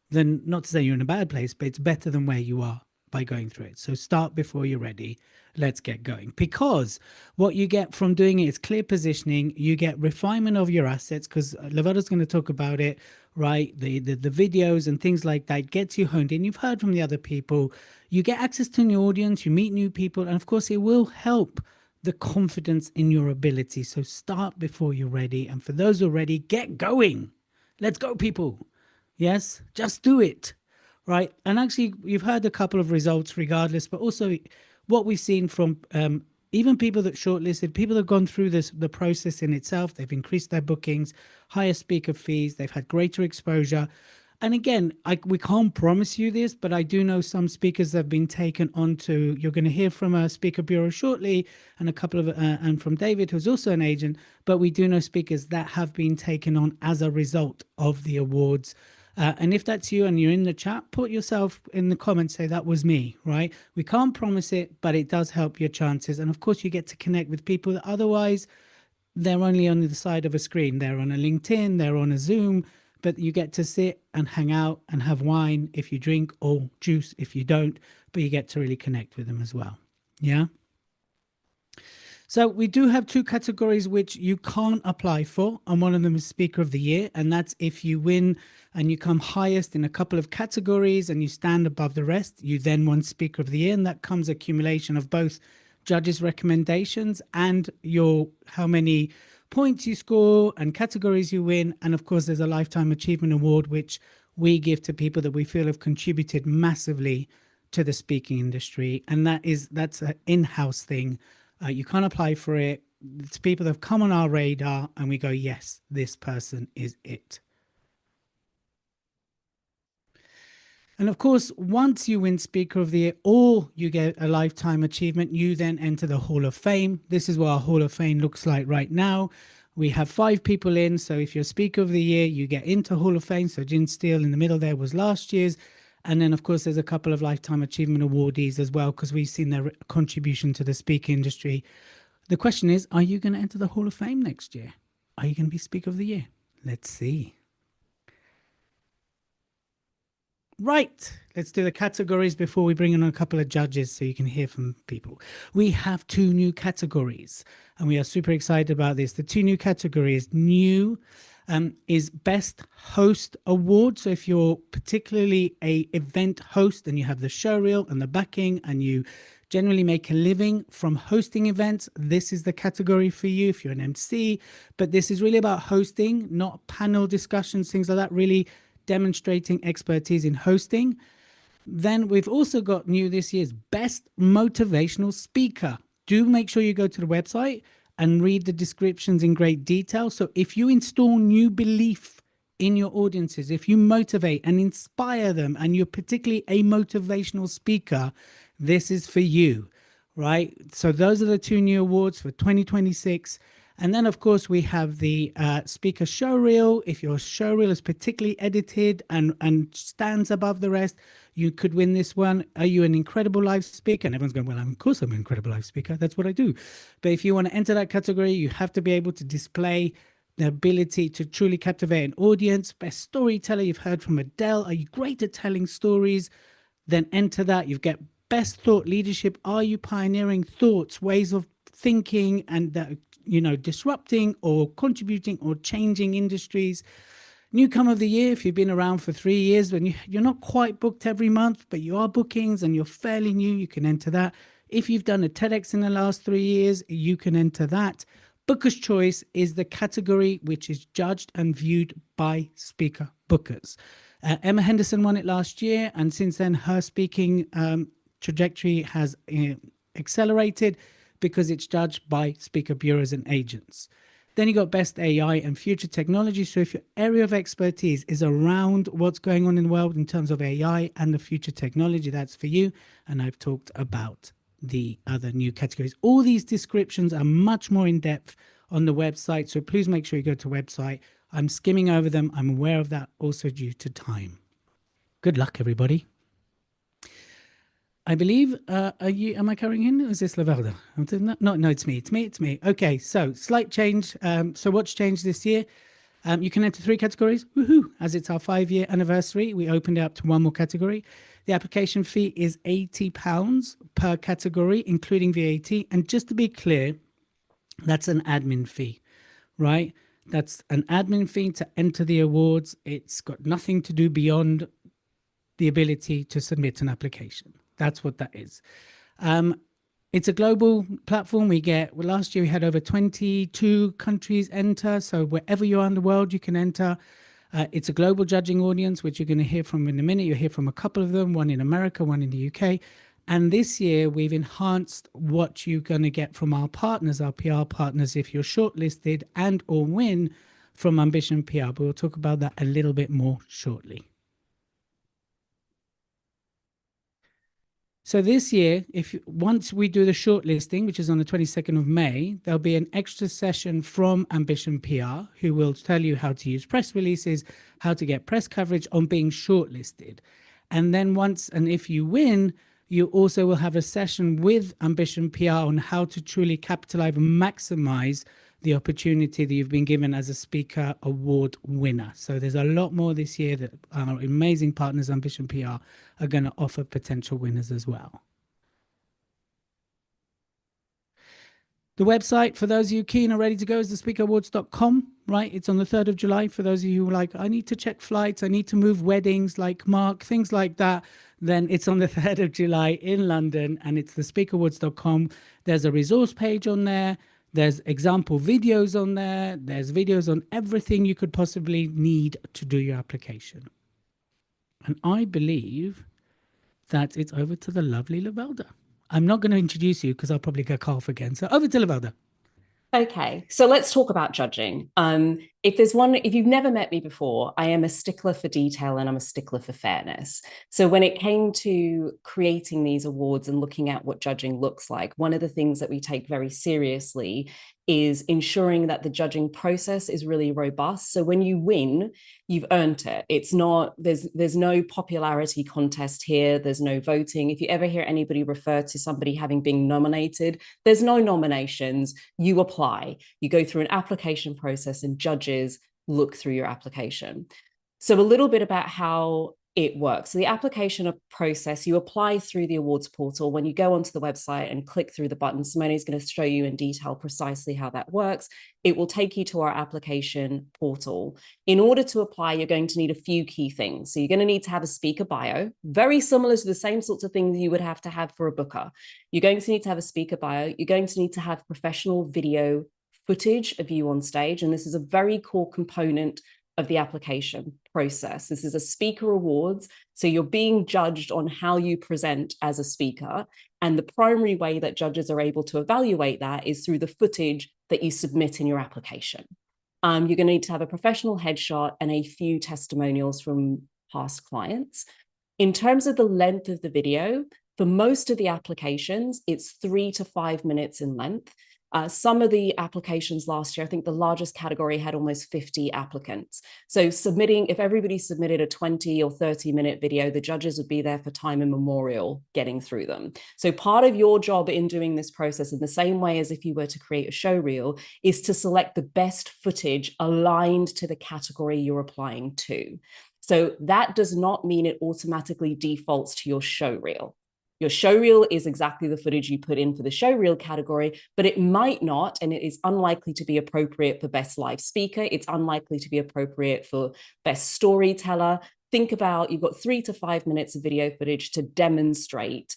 than, not to say you're in a bad place, but it's better than where you are by going through it. So start before you're ready. Let's get going. Because what you get from doing it is clear positioning. You get refinement of your assets, because Lovelda's going to talk about it, right? The videos and things like that gets you honed in. You've heard from the other people. You get access to new audience. You meet new people. And of course, it will help the confidence in your ability. So start before you're ready. And for those who are ready, get going. Let's go, people. Yes, just do it. Right. And actually, you've heard a couple of results regardless, but also what we've seen from even people that shortlisted, people that have gone through the process in itself. They've increased their bookings, higher speaker fees, they've had greater exposure. And again, we can't promise you this, but I do know some speakers that have been taken onto, you're going to hear from a speaker bureau shortly, and a couple of, and from David, who's also an agent, but we do know speakers that have been taken on as a result of the awards. And if that's you and you're in the chat, put yourself in the comments, say that was me, right? We can't promise it, but it does help your chances. And of course, you get to connect with people that otherwise they're only on the side of a screen. They're on a LinkedIn, they're on a Zoom, but you get to sit and hang out and have wine if you drink, or juice if you don't, but you get to really connect with them as well. Yeah. So we do have two categories which you can't apply for, and one of them is Speaker of the Year, and that's if you win and you come highest in a couple of categories and you stand above the rest, you then won Speaker of the Year, and that comes accumulation of both judges' recommendations and your how many points you score and categories you win. And of course, there's a Lifetime Achievement Award, which we give to people that we feel have contributed massively to the speaking industry, and that's an in-house thing. You can't apply for it. It's people that have come on our radar and we go, yes, this person is it. And of course, once you win Speaker of the Year or you get a Lifetime Achievement, you then enter the Hall of Fame. This is what our Hall of Fame looks like right now. We have 5 people in. So if you're Speaker of the Year, you get into Hall of Fame. So Jen Steele in the middle there was last year's. And then, of course, there's a couple of Lifetime Achievement awardees as well, because we've seen their contribution to the speaking industry. The question is, are you going to enter the Hall of Fame next year? Are you going to be Speaker of the Year? Let's see. Right, let's do the categories before we bring in a couple of judges so you can hear from people. We have 2 new categories, and we are super excited about this. The 2 new categories, is Best Host Award. So if you're particularly a event host and you have the show reel and the backing and you generally make a living from hosting events, this is the category for you if you're an MC. But this is really about hosting, not panel discussions, things like that, really demonstrating expertise in hosting. Then we've also got new this year's Best Motivational Speaker. Do make sure you go to the website and read the descriptions in great detail. So if you install new belief in your audiences, if you motivate and inspire them, and you're particularly a motivational speaker, this is for you, right? So those are the 2 new awards for 2026. And then, of course, we have the speaker show reel. If your show reel is particularly edited and stands above the rest, you could win this one. Are you an incredible live speaker? And everyone's going, well, of course I'm an incredible live speaker. That's what I do. But if you want to enter that category, you have to be able to display the ability to truly captivate an audience. Best storyteller, you've heard from Adele. Are you great at telling stories? Then enter that. You've got best thought leadership. Are you pioneering thoughts, ways of thinking and disrupting or contributing or changing industries? Newcomer of the year, if you've been around for 3 years, when you're not quite booked every month, but you are bookings and you're fairly new, you can enter that. If you've done a TEDx in the last 3 years, you can enter that. Booker's Choice is the category which is judged and viewed by speaker bookers. Emma Henderson won it last year, and since then her speaking trajectory has accelerated because it's judged by speaker bureaus and agents. Then you got Best AI and Future Technology. So if your area of expertise is around what's going on in the world in terms of AI and the future technology, that's for you. And I've talked about the other new categories. All these descriptions are much more in depth on the website. So please make sure you go to the website. I'm skimming over them. I'm aware of that, also due to time. Good luck, everybody. I believe, am I carrying in? Or is this Lovelda? No, it's me. Okay, so slight change. So what's changed this year? You can enter 3 categories. Woohoo! As it's our 5-year anniversary, we opened it up to 1 more category. The application fee is £80 per category, including VAT. And just to be clear, that's an admin fee, right? That's an admin fee to enter the awards. It's got nothing to do beyond the ability to submit an application. That's what that is. It's a global platform. Last year we had over 22 countries enter. So wherever you are in the world, you can enter. It's a global judging audience, which you're going to hear from in a minute. You'll hear from a couple of them, one in America, one in the UK. And this year we've enhanced what you're going to get from our partners, our PR partners, if you're shortlisted and or win from Ambition PR. But we'll talk about that a little bit more shortly. So this year, once we do the shortlisting, which is on the 22nd of May, there'll be an extra session from Ambition PR, who will tell you how to use press releases, how to get press coverage on being shortlisted. And then if you win, you also will have a session with Ambition PR on how to truly capitalize and maximize the opportunity that you've been given as a speaker award winner. So there's a lot more this year that our amazing partners, Ambition PR, are going to offer potential winners as well. The website, for those of you keen and ready to go, is thespeakerawards.com, right? It's on the 3rd of July. For those of you who are like, I need to check flights, I need to move weddings like Mark, things like that, then it's on the 3rd of July in London, and it's thespeakerawards.com. There's a resource page on there. There's example videos on there. There's videos on everything you could possibly need to do your application. And I believe that it's over to the lovely Lovelda. I'm not going to introduce you because I'll probably get cough again. So over to Lovelda. Okay, so let's talk about judging. If you've never met me before, I am a stickler for detail and I'm a stickler for fairness. So when it came to creating these awards and looking at what judging looks like, one of the things that we take very seriously is ensuring that the judging process is really robust. So when you win, you've earned it. It's not, there's no popularity contest here. There's no voting. If you ever hear anybody refer to somebody having been nominated, there's no nominations. You apply. You go through an application process and judges look through your application. So a little bit about how it works. So the application process, you apply through the awards portal. When you go onto the website and click through the button, Simone is going to show you in detail precisely how that works. It will take you to our application portal. In order to apply, you're going to need a few key things. So you're going to need to have a speaker bio, very similar to the same sorts of things you would have to have for a booker. You're going to need to have a speaker bio. You're going to need to have professional video footage of you on stage. And this is a very core component of the application process. This is a speaker awards. So you're being judged on how you present as a speaker. And the primary way that judges are able to evaluate that is through the footage that you submit in your application. You're going to need to have a professional headshot and a few testimonials from past clients. In terms of the length of the video, for most of the applications, it's 3 to 5 minutes in length. Some of the applications last year, I think the largest category had almost 50 applicants. So if everybody submitted a 20 or 30-minute video, the judges would be there for time immemorial getting through them. So part of your job in doing this process, in the same way as if you were to create a show reel, is to select the best footage aligned to the category you're applying to. So that does not mean it automatically defaults to your show reel. Your show reel is exactly the footage you put in for the show reel category, but it might not, and it is unlikely to be appropriate for best live speaker. It's unlikely to be appropriate for best storyteller. Think about, you've got 3 to 5 minutes of video footage to demonstrate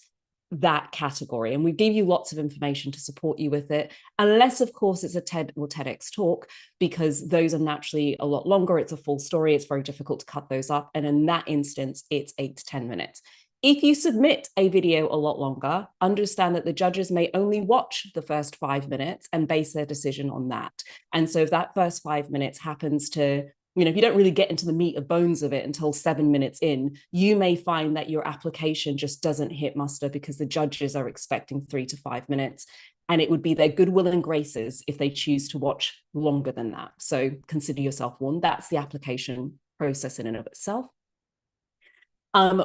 that category. And we give you lots of information to support you with it, unless, of course, it's a TED or TEDx talk, because those are naturally a lot longer. It's a full story. It's very difficult to cut those up. And in that instance, it's 8 to 10 minutes. If you submit a video a lot longer, understand that the judges may only watch the first 5 minutes and base their decision on that. And so if that first 5 minutes happens to, if you don't really get into the meat and bones of it until 7 minutes in, you may find that your application just doesn't hit muster because the judges are expecting 3 to 5 minutes. And it would be their goodwill and graces if they choose to watch longer than that. So consider yourself warned. That's the application process in and of itself.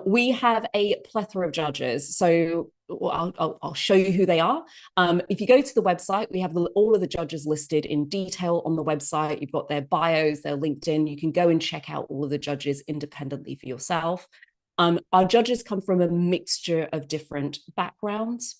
We have a plethora of judges, so I'll show you who they are. If you go to the website, we have all of the judges listed in detail on the website. You've got their bios, their LinkedIn. You can go and check out all of the judges independently for yourself. Our judges come from a mixture of different backgrounds.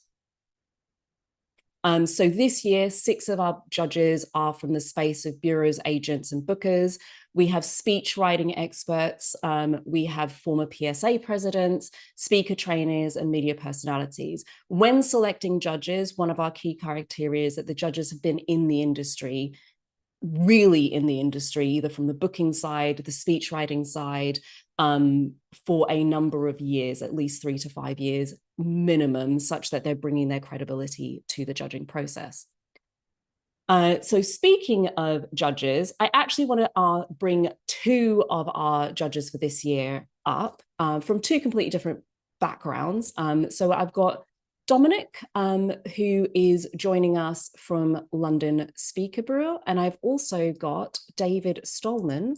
So this year, 6 of our judges are from the space of bureaus, agents, and bookers. We have speech writing experts. We have former PSA presidents, speaker trainers, and media personalities. When selecting judges, one of our key criteria is that the judges have been in the industry, really in the industry, either from the booking side, the speech writing side, for a number of years, at least 3 to 5 years minimum, such that they're bringing their credibility to the judging process. So speaking of judges, I actually want to bring 2 of our judges for this year up from 2 completely different backgrounds. So I've got Dominic, who is joining us from London Speaker Bureau, and I've also got David Stallman,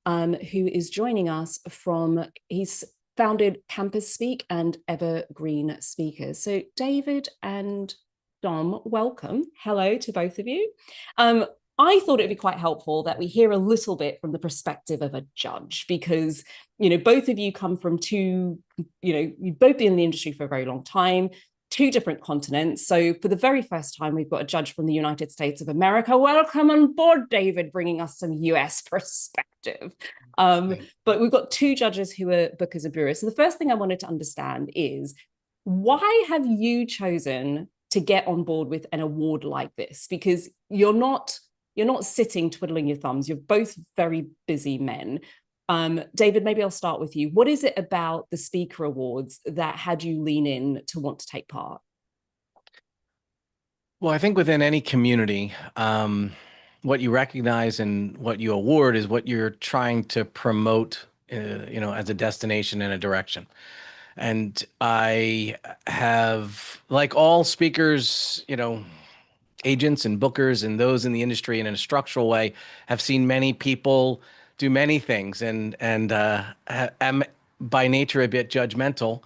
who is joining us from, he's founded Campus Speak and Evergreen Speakers. So David and Dom, welcome. Hello to both of you. I thought it'd be quite helpful that we hear a little bit from the perspective of a judge, because, both of you come from 2, you've both been in the industry for a very long time, 2 different continents. So for the very first time, we've got a judge from the United States of America. Welcome on board, David, bringing us some US perspective. But we've got 2 judges who are bookers and bureaus. So the first thing I wanted to understand is, why have you chosen to get on board with an award like this? Because you're not sitting twiddling your thumbs. You're both very busy men. David, maybe I'll start with you. What is it about the Speaker Awards that had you lean in to want to take part? Well, I think within any community, what you recognize and what you award is what you're trying to promote, as a destination and a direction. And I have, like all speakers, agents and bookers and those in the industry in a structural way, have seen many people do many things, and am by nature a bit judgmental,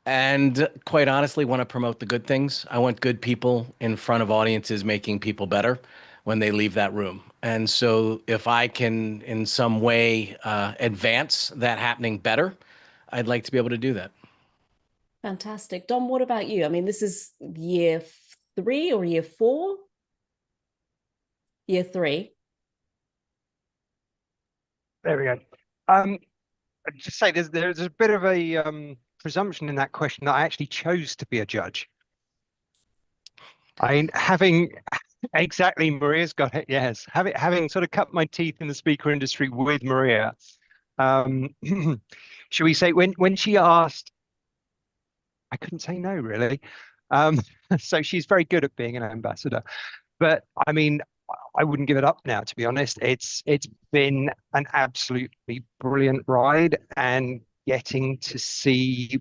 and quite honestly want to promote the good things. I want good people in front of audiences making people better when they leave that room. And so if I can in some way advance that happening better, I'd like to be able to do that. Fantastic. Dom, what about you? I mean, this is year 3 or year 4? Year 3. There we go. I'd just say there's a bit of a presumption in that question that I actually chose to be a judge. I mean, having exactly, Maria's got it. Yes, having sort of cut my teeth in the speaker industry with Maria. Should we say when she asked, I couldn't say no, really. So she's very good at being an ambassador. But I mean, I wouldn't give it up now, to be honest. It's been an absolutely brilliant ride, and getting to see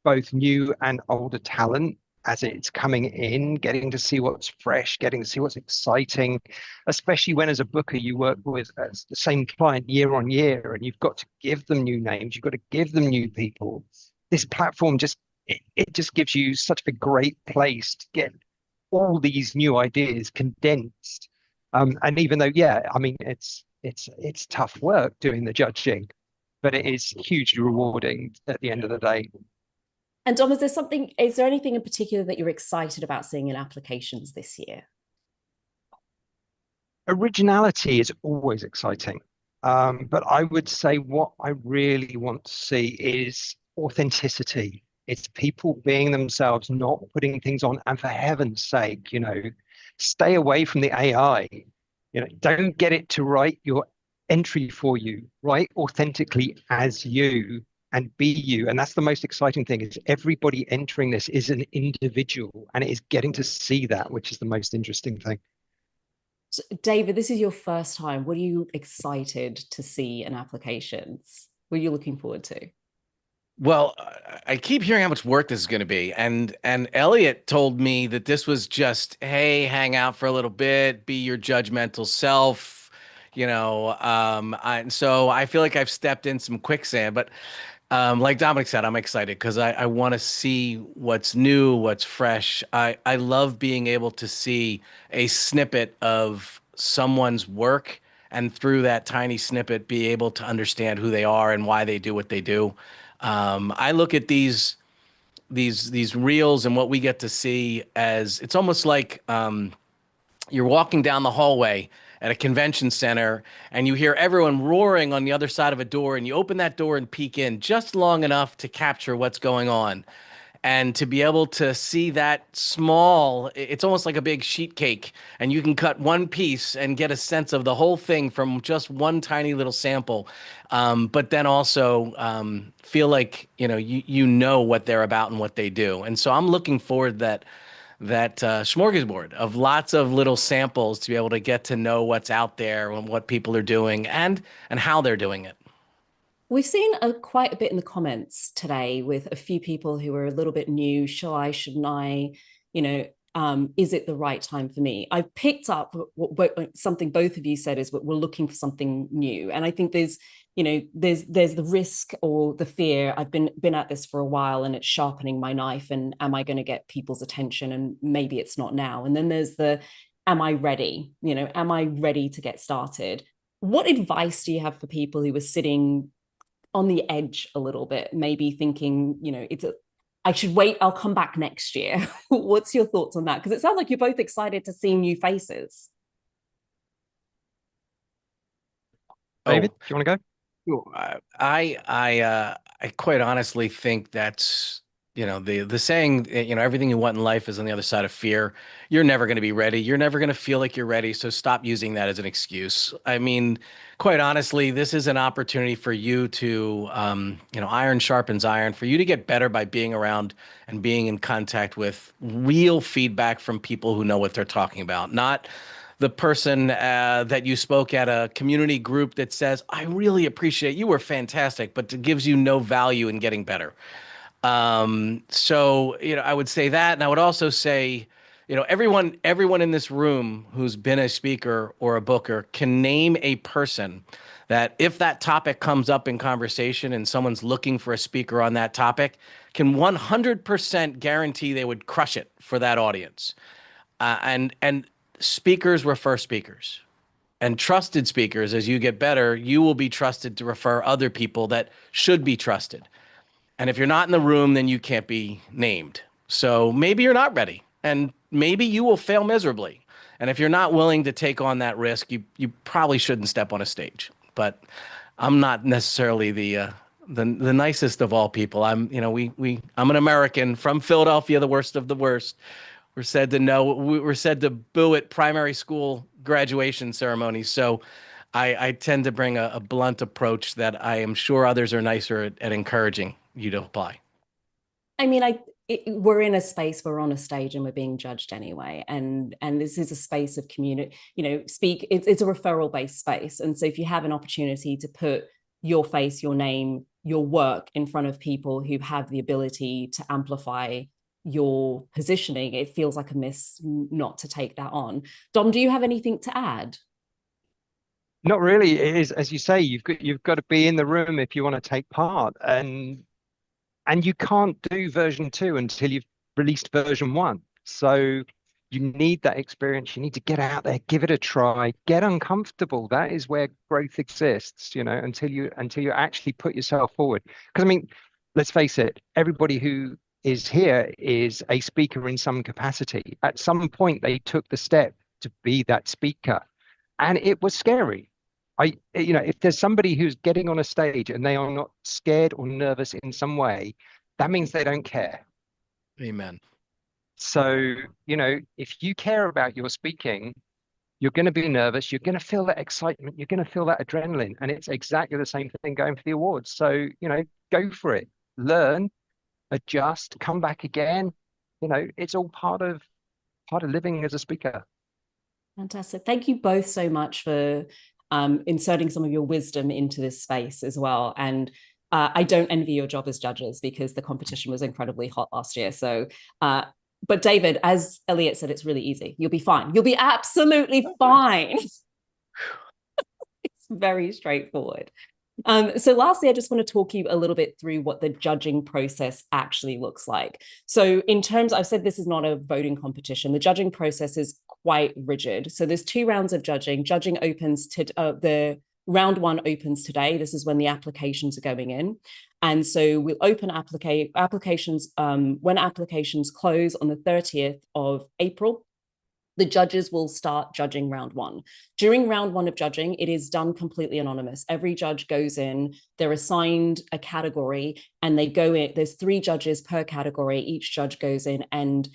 both new and older talent as it's coming in, getting to see what's fresh, getting to see what's exciting, especially when as a booker you work with the same client year on year, and you've got to give them new names, you've got to give them new people. This platform just gives you such a great place to get all these new ideas condensed. And even though, I mean, it's tough work doing the judging, but it is hugely rewarding at the end of the day. And Dom, is there anything in particular that you're excited about seeing in applications this year? Originality is always exciting. But I would say what I really want to see is authenticity. It's people being themselves, not putting things on. And for heaven's sake, stay away from the AI. Don't get it to write your entry for you. Write authentically as you and be you. And that's the most exciting thing, is everybody entering this is an individual, and it is getting to see that, which is the most interesting thing. So, David, this is your first time. What are you excited to see in applications? What are you looking forward to? Well, I keep hearing how much work this is going to be, and Elliot told me that this was just, hey, hang out for a little bit, be your judgmental self, so I feel like I've stepped in some quicksand, but like Dominic said, I'm excited because I want to see what's new, what's fresh. I love being able to see a snippet of someone's work, and through that tiny snippet, be able to understand who they are and why they do what they do. I look at these reels and what we get to see as, it's almost like you're walking down the hallway at a convention center and you hear everyone roaring on the other side of a door, and you open that door and peek in just long enough to capture what's going on. And to be able to see that small, it's almost like a big sheet cake, and you can cut one piece and get a sense of the whole thing from just one tiny little sample. But then also feel like, you know what they're about and what they do. And so I'm looking forward that smorgasbord of lots of little samples to be able to get to know what's out there and what people are doing and how they're doing it. We've seen quite a bit in the comments today with a few people who are a little bit new. Shouldn't I? Is it the right time for me? I've picked up something both of you said, is we're looking for something new. And I think there's the risk or the fear. I've been at this for a while, and it's sharpening my knife. And am I going to get people's attention? And maybe it's not now. And then there's am I ready? Am I ready to get started? What advice do you have for people who are sitting on the edge a little bit, maybe thinking, I should wait, I'll come back next year? What's your thoughts on that? Because it sounds like you're both excited to see new faces. David, do you want to go? I quite honestly think that's, the saying, everything you want in life is on the other side of fear. You're never going to be ready. You're never going to feel like you're ready. So stop using that as an excuse. I mean, quite honestly, this is an opportunity for you to, iron sharpens iron, for you to get better by being around and being in contact with real feedback from people who know what they're talking about. Not the person that you spoke at a community group that says, I really appreciate, you were fantastic, but it gives you no value in getting better. So, I would say that. And I would also say, everyone in this room who's been a speaker or a booker can name a person that, if that topic comes up in conversation and someone's looking for a speaker on that topic, can 100% guarantee they would crush it for that audience. And speakers refer speakers. And trusted speakers, as you get better, you will be trusted to refer other people that should be trusted. And if you're not in the room, then you can't be named. So maybe you're not ready, and maybe you will fail miserably. And if you're not willing to take on that risk, you probably shouldn't step on a stage. But I'm not necessarily the nicest of all people. I'm an American from Philadelphia, the worst of the worst. We're said to boo at primary school graduation ceremonies. So I tend to bring a blunt approach that I am sure others are nicer at encouraging you to apply. I mean, we're in a space, we're on a stage, and we're being judged anyway. And this is a space of community, it's a referral based space. And so if you have an opportunity to put your face, your name, your work in front of people who have the ability to amplify your positioning, it feels like a miss not to take that on. Dom, do you have anything to add? Not really. It is, as you say, you've got to be in the room if you want to take part, and you can't do version 2 until you've released version 1. So you need that experience. You need to get out there, give it a try, get uncomfortable. That is where growth exists, until you actually put yourself forward. Because I mean, let's face it, everybody who is here is a speaker in some capacity. At some point, they took the step to be that speaker, and it was scary. If there's somebody who's getting on a stage and they are not scared or nervous in some way, that means they don't care. Amen. So, if you care about your speaking, you're going to be nervous, you're going to feel that excitement, you're going to feel that adrenaline. And it's exactly the same thing going for the awards. So, go for it, learn, adjust, come back again. It's all part of living as a speaker. Fantastic. Thank you both so much for inserting some of your wisdom into this space as well. And I don't envy your job as judges because the competition was incredibly hot last year. So, but David, as Elliot said, it's really easy. You'll be fine. You'll be absolutely fine. It's very straightforward. So lastly, I just want to talk you a little bit through what the judging process actually looks like. So in terms, I've said this is not a voting competition. The judging process is quite rigid. So there's 2 rounds of judging. Judging opens to the round 1 opens today. This is when the applications are going in. And so we'll open applications when applications close on the 30th of April. The judges will start judging round 1. During round 1 of judging, it is done completely anonymous. Every judge goes in, they're assigned a category, and they go in. There's 3 judges per category. Each judge goes in and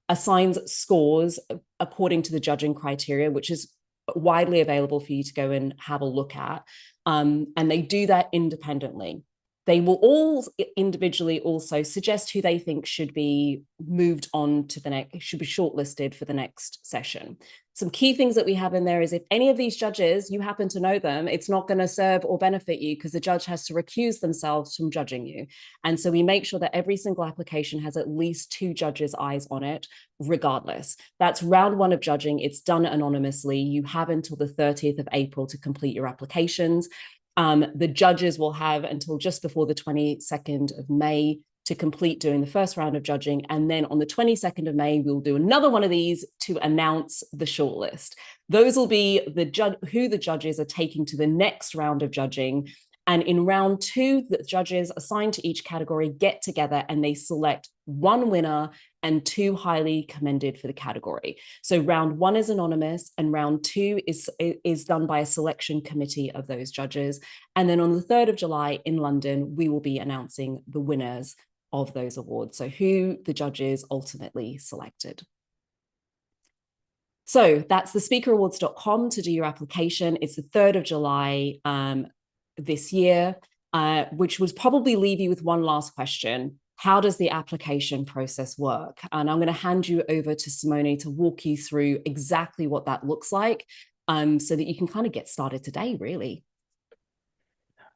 assigns scores according to the judging criteria, which is widely available for you to go and have a look at. And they do that independently. They will all individually also suggest who they think should be moved on to the next, should be shortlisted for the next session. Some key things that we have in there is if any of these judges, you happen to know them, it's not going to serve or benefit you because the judge has to recuse themselves from judging you. And so we make sure that every single application has at least 2 judges' eyes on it, regardless. That's round 1 of judging. It's done anonymously. You have until the 30th of April to complete your applications. The judges will have until just before the 22nd of May to complete doing the first round of judging. And then on the 22nd of May, we'll do another one of these to announce the shortlist. Those will be who the judges are taking to the next round of judging. And in round 2, the judges assigned to each category get together and they select 1 winner and 2 highly commended for the category. So round 1 is anonymous and round 2 is done by a selection committee of those judges. And then on the 3rd of July in London, we will be announcing the winners of those awards. So who the judges ultimately selected. So that's the speakerawards.com to do your application. It's the 3rd of July this year, which would probably leave you with one last question. How does the application process work? And I'm going to hand you over to Simone to walk you through exactly what that looks like so that you can kind of get started today, really.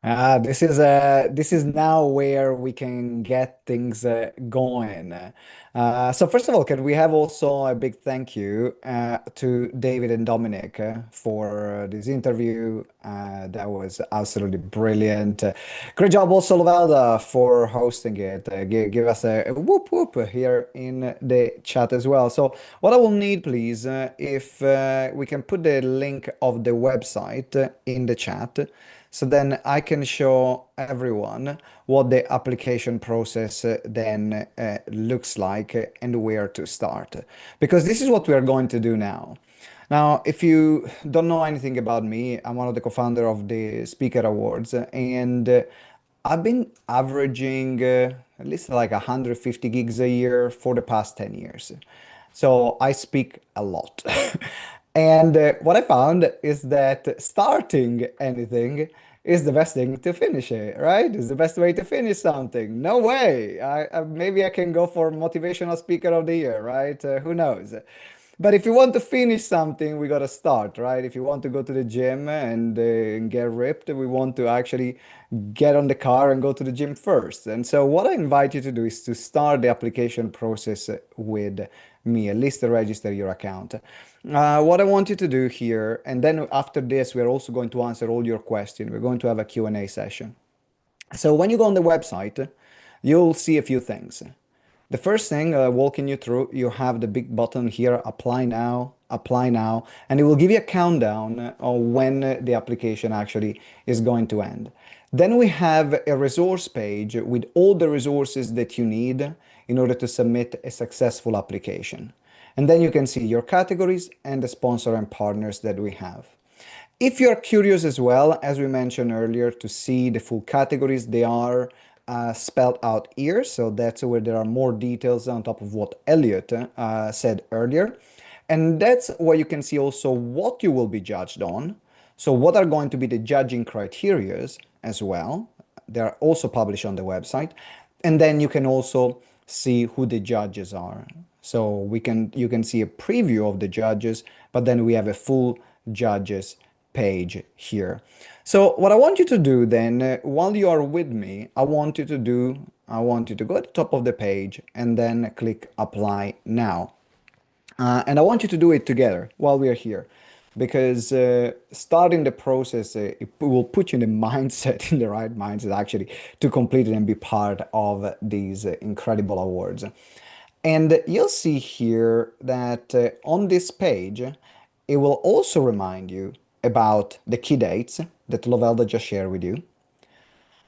This is now where we can get things going. So first of all, can we have also a big thank you to David and Dominic for this interview. That was absolutely brilliant. Great job also, Lovelda, for hosting it. Give us a whoop whoop here in the chat as well. So what I will need, please, if we can put the link of the website in the chat. So then I can show everyone what the application process then looks like and where to start. Because this is what we are going to do now. Now, if you don't know anything about me, I'm one of the co-founder of the Speaker Awards, and I've been averaging at least like 150 gigs a year for the past 10 years. So I speak a lot. And what I found is that starting anything is the best thing to finish it, right? It's the best way to finish something. No way. Maybe I can go for Motivational Speaker of the Year, right? Who knows? But if you want to finish something, we got to start, right? If you want to go to the gym and get ripped, we want to actually get on the car and go to the gym first. And so what I invite you to do is to start the application process with me, at least to register your account. What I want you to do here, and then after this, we're also going to answer all your questions. We're going to have a Q&A session. So when you go on the website, you'll see a few things. The first thing, walking you through, you have the big button here, apply now, and it will give you a countdown of when the application actually is going to end. Then we have a resource page with all the resources that you need in order to submit a successful application. And then you can see your categories and the sponsor and partners that we have. If you're curious as well, as we mentioned earlier, to see the full categories, they are spelled out here. So that's where there are more details on top of what Elliot said earlier. And that's where you can see also what you will be judged on. So what are going to be the judging criterias as well. They're also published on the website. And then you can also see who the judges are. So you can see a preview of the judges, but then we have a full judges page here. So what I want you to do then, while you are with me, I want you to go at the top of the page and then click apply now. And I want you to do it together while we are here, because starting the process, it will put you in the mindset, in the right mindset actually, to complete it and be part of these incredible awards. And you'll see here that on this page, it will also remind you about the key dates that Lovelda just shared with you.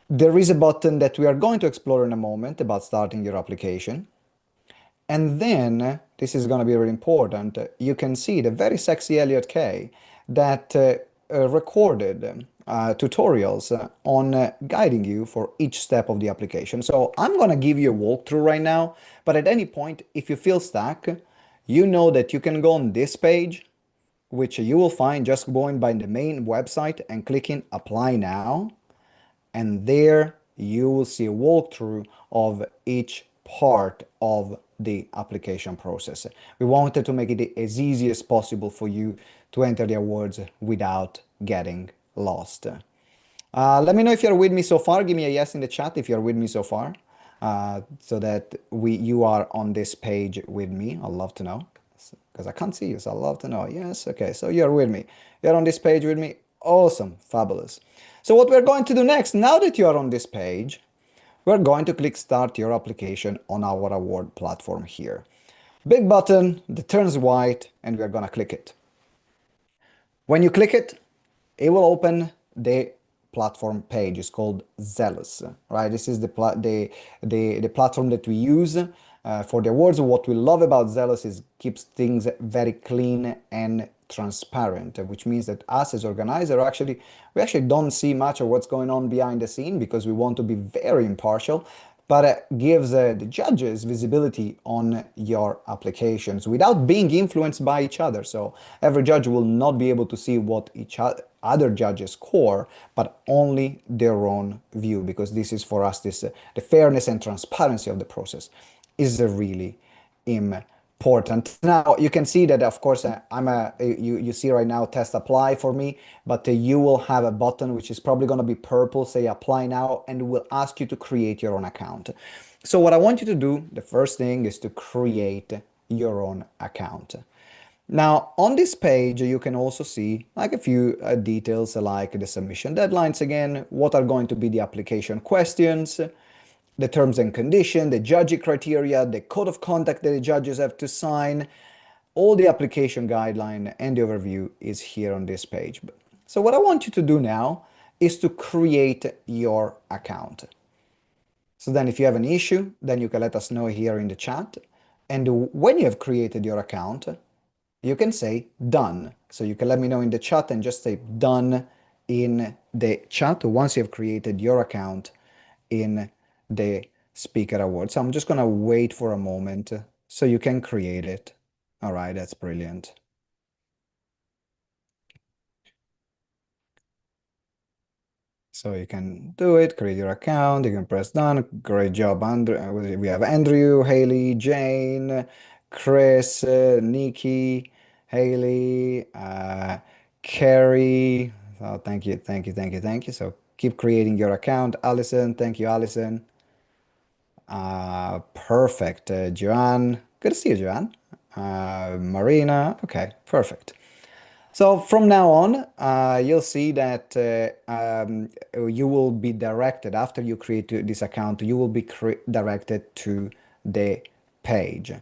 There is a button that we are going to explore in a moment about starting your application. And then, this is going to be really important, you can see the very sexy Elliot Kay that recorded tutorials on guiding you for each step of the application. So I'm going to give you a walkthrough right now, but at any point, if you feel stuck, you know that you can go on this page, which you will find just going by the main website and clicking apply now. And there you will see a walkthrough of each part of the application process. We wanted to make it as easy as possible for you to enter the awards without getting lost. Let me know if you're with me so far. Give me a yes in the chat if you're with me so far, so that you are on this page with me. I'd love to know, because I can't see you, so I'd love to know. Yes, okay, so you're with me. You're on this page with me. Awesome, fabulous. So what we're going to do next, now that you are on this page, we're going to click Start Your Application on our award platform here. Big button that turns white, and we're going to click it. When you click it, it will open the platform page. It's called Zealous, right? This is the platform that we use for the awards. What we love about Zealous is keeps things very clean and transparent, which means that us as organizer we actually don't see much of what's going on behind the scene, because we want to be very impartial, but it gives the judges visibility on your applications without being influenced by each other. So every judge will not be able to see what each other judges score, but only their own view, because this is for us, the fairness and transparency of the process is really important. Now you can see that, of course, you see right now test apply for me, but you will have a button which is probably going to be purple, say apply now, and it will ask you to create your own account. So what I want you to do, the first thing, is to create your own account. Now on this page you can also see like a few details, like the submission deadlines again, what are going to be the application questions, the terms and conditions, the judging criteria, the code of conduct that the judges have to sign, all the application guideline and the overview is here on this page. So what I want you to do now is to create your account. So then if you have an issue, then you can let us know here in the chat. And when you have created your account, you can say done. So you can let me know in the chat and just say done in the chat once you have created your account in the speaker award. So I'm just going to wait for a moment so you can create it. All right, that's brilliant. So you can do it, create your account, you can press done. Great job, Andrew. We have Andrew, Haley, Jane, Chris, Nikki, Haley, Carrie. So thank you, thank you, thank you, thank you. So keep creating your account. Allison, thank you, Allison. Perfect. Joanne, good to see you, Joanne. Marina, okay, perfect. So from now on, you'll see that you will be directed, after you create this account, you will be directed to the page.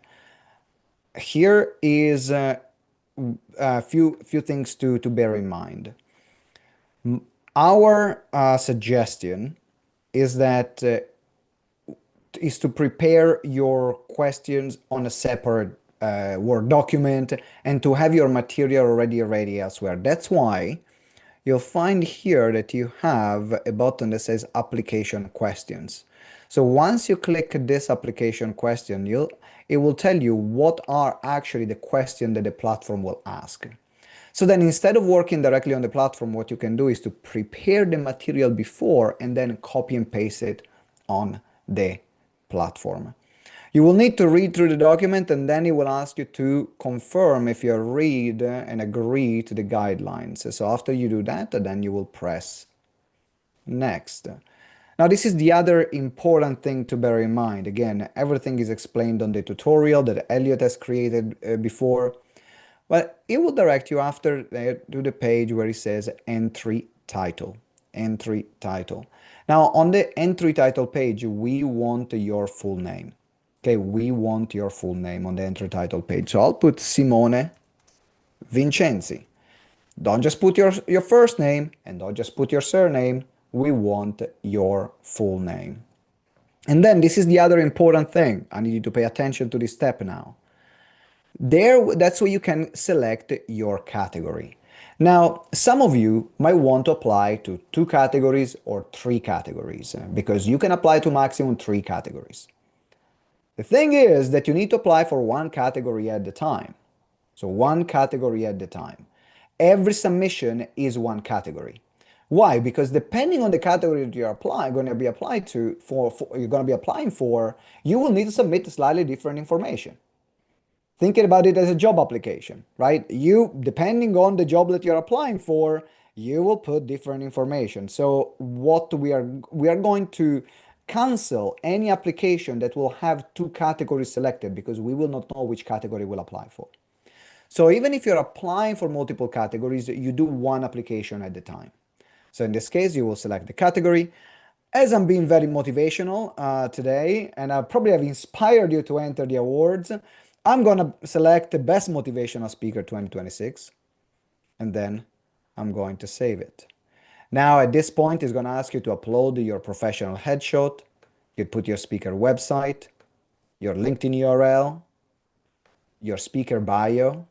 Here is a few things to bear in mind. Our suggestion is that is to prepare your questions on a separate Word document and to have your material already ready elsewhere. That's why you'll find here that you have a button that says application questions. So once you click this application question, it will tell you what are actually the questions that the platform will ask. So then instead of working directly on the platform, what you can do is to prepare the material before and then copy and paste it on the platform. You will need to read through the document and then it will ask you to confirm if you read and agree to the guidelines. So after you do that, then you will press next. Now this is the other important thing to bear in mind. Again, everything is explained on the tutorial that Elliot has created before. But it will direct you after to the page where it says entry title. Entry title. Now on the entry title page, we want your full name. Okay, we want your full name on the entry title page. So I'll put Simone Vincenzi. Don't just put your first name and don't just put your surname. We want your full name. And then this is the other important thing. I need you to pay attention to this step now. That's where you can select your category. Now, some of you might want to apply to 2 categories or 3 categories because you can apply to maximum 3 categories. The thing is that you need to apply for 1 category at a time. So 1 category at a time. Every submission is 1 category. Why? Because depending on the category that you're going to be applying for, you will need to submit slightly different information. Thinking about it as a job application, right? Depending on the job that you're applying for, you will put different information. So what we are going to cancel any application that will have 2 categories selected because we will not know which category we'll apply for. So even if you're applying for multiple categories, you do 1 application at a time. So in this case, you will select the category. As I'm being very motivational today, and I probably have inspired you to enter the awards, I'm going to select the Best Motivational Speaker 2026, and then I'm going to save it. Now, at this point, it's going to ask you to upload your professional headshot. You put your speaker website, your LinkedIn URL, your speaker bio,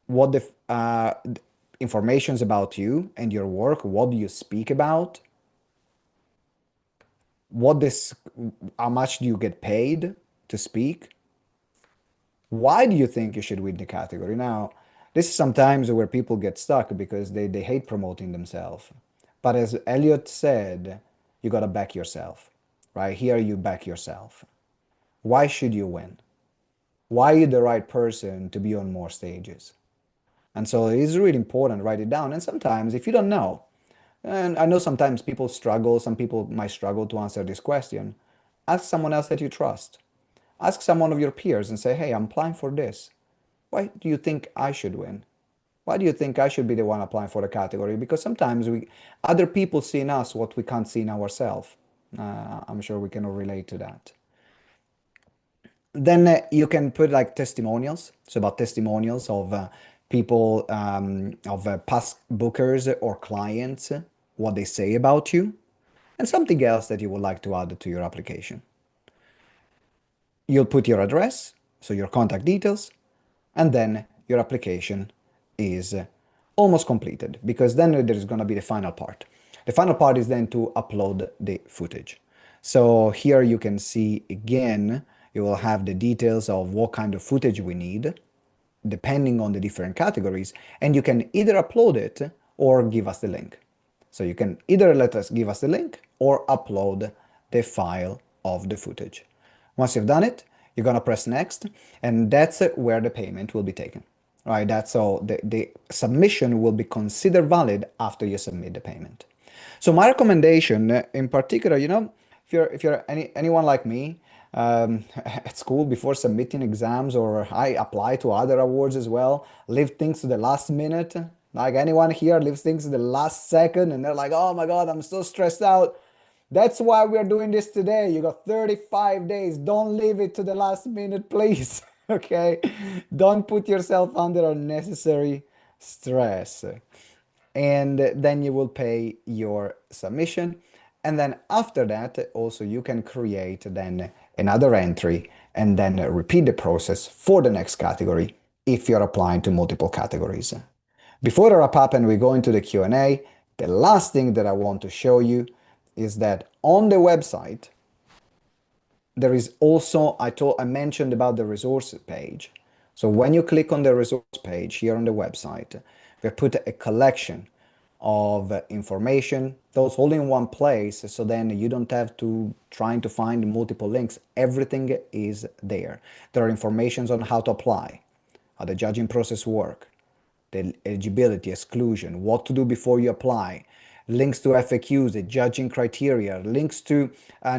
what the information's about you and your work, what do you speak about, how much do you get paid to speak, why do you think you should win the category. Now, this is sometimes where people get stuck because they hate promoting themselves. But as Elliot said, you got to back yourself, right? Here you back yourself. Why should you win? Why are you the right person to be on more stages? And so it is really important, write it down. And sometimes if you don't know, and I know sometimes people struggle, some people might struggle to answer this question, ask someone else that you trust. Ask someone of your peers and say, hey, I'm applying for this. Why do you think I should win? Why do you think I should be the one applying for the category? Because sometimes other people see in us what we can't see in ourselves. I'm sure we can all relate to that. Then you can put like testimonials. So about testimonials of people, of past bookers or clients, what they say about you, and something else that you would like to add to your application. You'll put your address, so your contact details, and then your application is almost completed because then there is going to be the final part. The final part is then to upload the footage. So here you can see again, you will have the details of what kind of footage we need depending on the different categories, and you can either upload it or give us the link. So you can either give us the link or upload the file of the footage. Once you've done it, you're going to press next, and that's where the payment will be taken. Right? That's all. The submission will be considered valid after you submit the payment. So my recommendation in particular, if you're anyone like me, at school before submitting exams, or I apply to other awards as well, leave things to the last minute. Like anyone here leaves things to the last second and they're like, oh my God, I'm so stressed out. That's why we're doing this today. You got 35 days. Don't leave it to the last minute, please. Okay? Don't put yourself under unnecessary stress. And then you will pay your submission. And then after that, also you can create then another entry and then repeat the process for the next category if you're applying to multiple categories. Before I wrap up and we go into the Q&A, the last thing that I want to show you is that on the website, there is also, I mentioned about the resources page. So when you click on the resource page here on the website, we put a collection of information, those all in one place, so then you don't have to trying to find multiple links. Everything is there. There are informations on how to apply, how the judging process work, the eligibility, exclusion, what to do before you apply, links to FAQs, the judging criteria, links to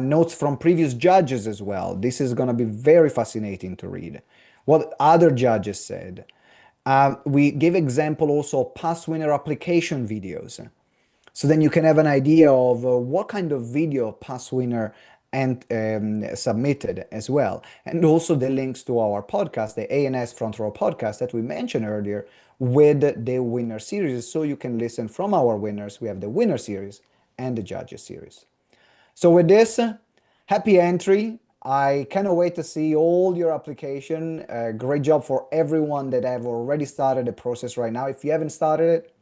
notes from previous judges as well. This is going to be very fascinating to read. What other judges said. We give example also of past winner application videos. So then you can have an idea of what kind of video past winner and submitted as well. And also the links to our podcast, the ANS Front Row podcast that we mentioned earlier with the winner series. So you can listen from our winners. We have the winner series and the judges series. So with this, happy entry. I cannot wait to see all your application. Great job for everyone that have already started the process right now. If you haven't started it,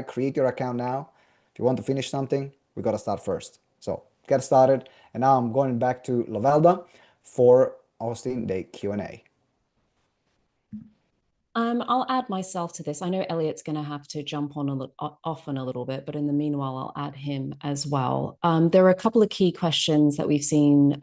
create your account now. If you want to finish something, we got to start first. So get started. And now I'm going back to Lovelda for hosting the Q&A. I'll add myself to this. I know Elliot's going to have to jump on off in a little bit, but in the meanwhile, I'll add him as well. There are a couple of key questions that we've seen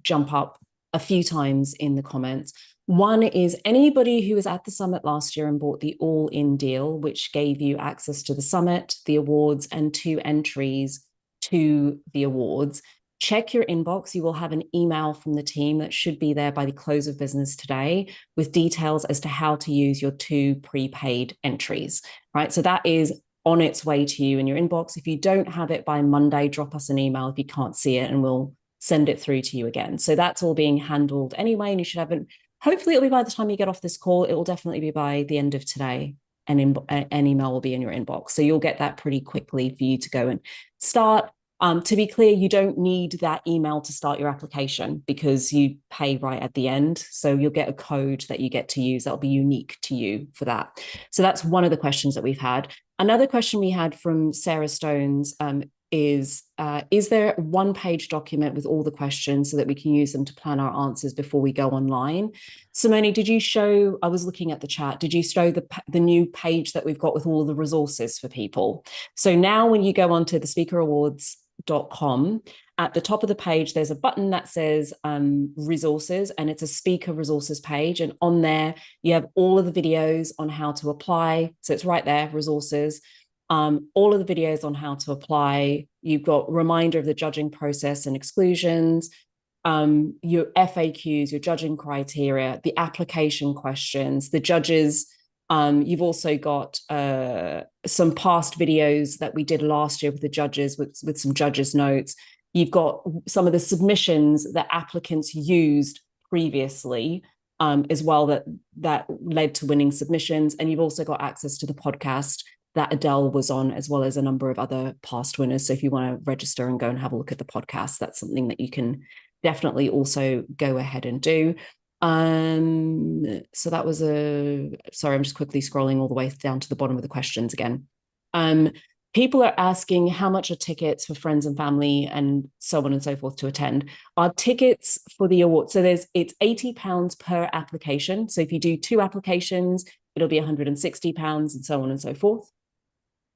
jump up a few times in the comments. One is anybody who was at the summit last year and bought the all-in deal, which gave you access to the summit, the awards, and 2 entries to the awards. Check your inbox. You will have an email from the team that should be there by the close of business today with details as to how to use your 2 prepaid entries, right? So that is on its way to you in your inbox. If you don't have it by Monday, drop us an email if you can't see it and we'll send it through to you again. So that's all being handled anyway, and you should have it. Hopefully it'll be by the time you get off this call. It will definitely be by the end of today, and an email will be in your inbox. So you'll get that pretty quickly for you to go and start. To be clear, you don't need that email to start your application because you pay right at the end. So you'll get a code that you get to use that'll be unique to you for that. So that's one of the questions that we've had. Another question we had from Sarah Stones is there a 1-page document with all the questions so that we can use them to plan our answers before we go online? Simone, did you show, I was looking at the chat, did you show the new page that we've got with all of the resources for people? So now when you go onto the speakerawards.com, at the top of the page, there's a button that says resources, and it's a speaker resources page. And on there, you have all of the videos on how to apply. So it's right there, resources. All of the videos on how to apply. You've got reminder of the judging process and exclusions, your FAQs, your judging criteria, the application questions, the judges. You've also got some past videos that we did last year with the judges with some judges' notes. You've got some of the submissions that applicants used previously as well that led to winning submissions. And you've also got access to the podcast that Adele was on, as well as a number of other past winners. So if you want to register and go and have a look at the podcast, that's something that you can definitely also go ahead and do. So that was sorry, I'm just quickly scrolling all the way down to the bottom of the questions again. People are asking how much are tickets for friends and family and so on and so forth to attend. Our tickets for the award, so it's £80 per application. So if you do 2 applications, it'll be £160 and so on and so forth.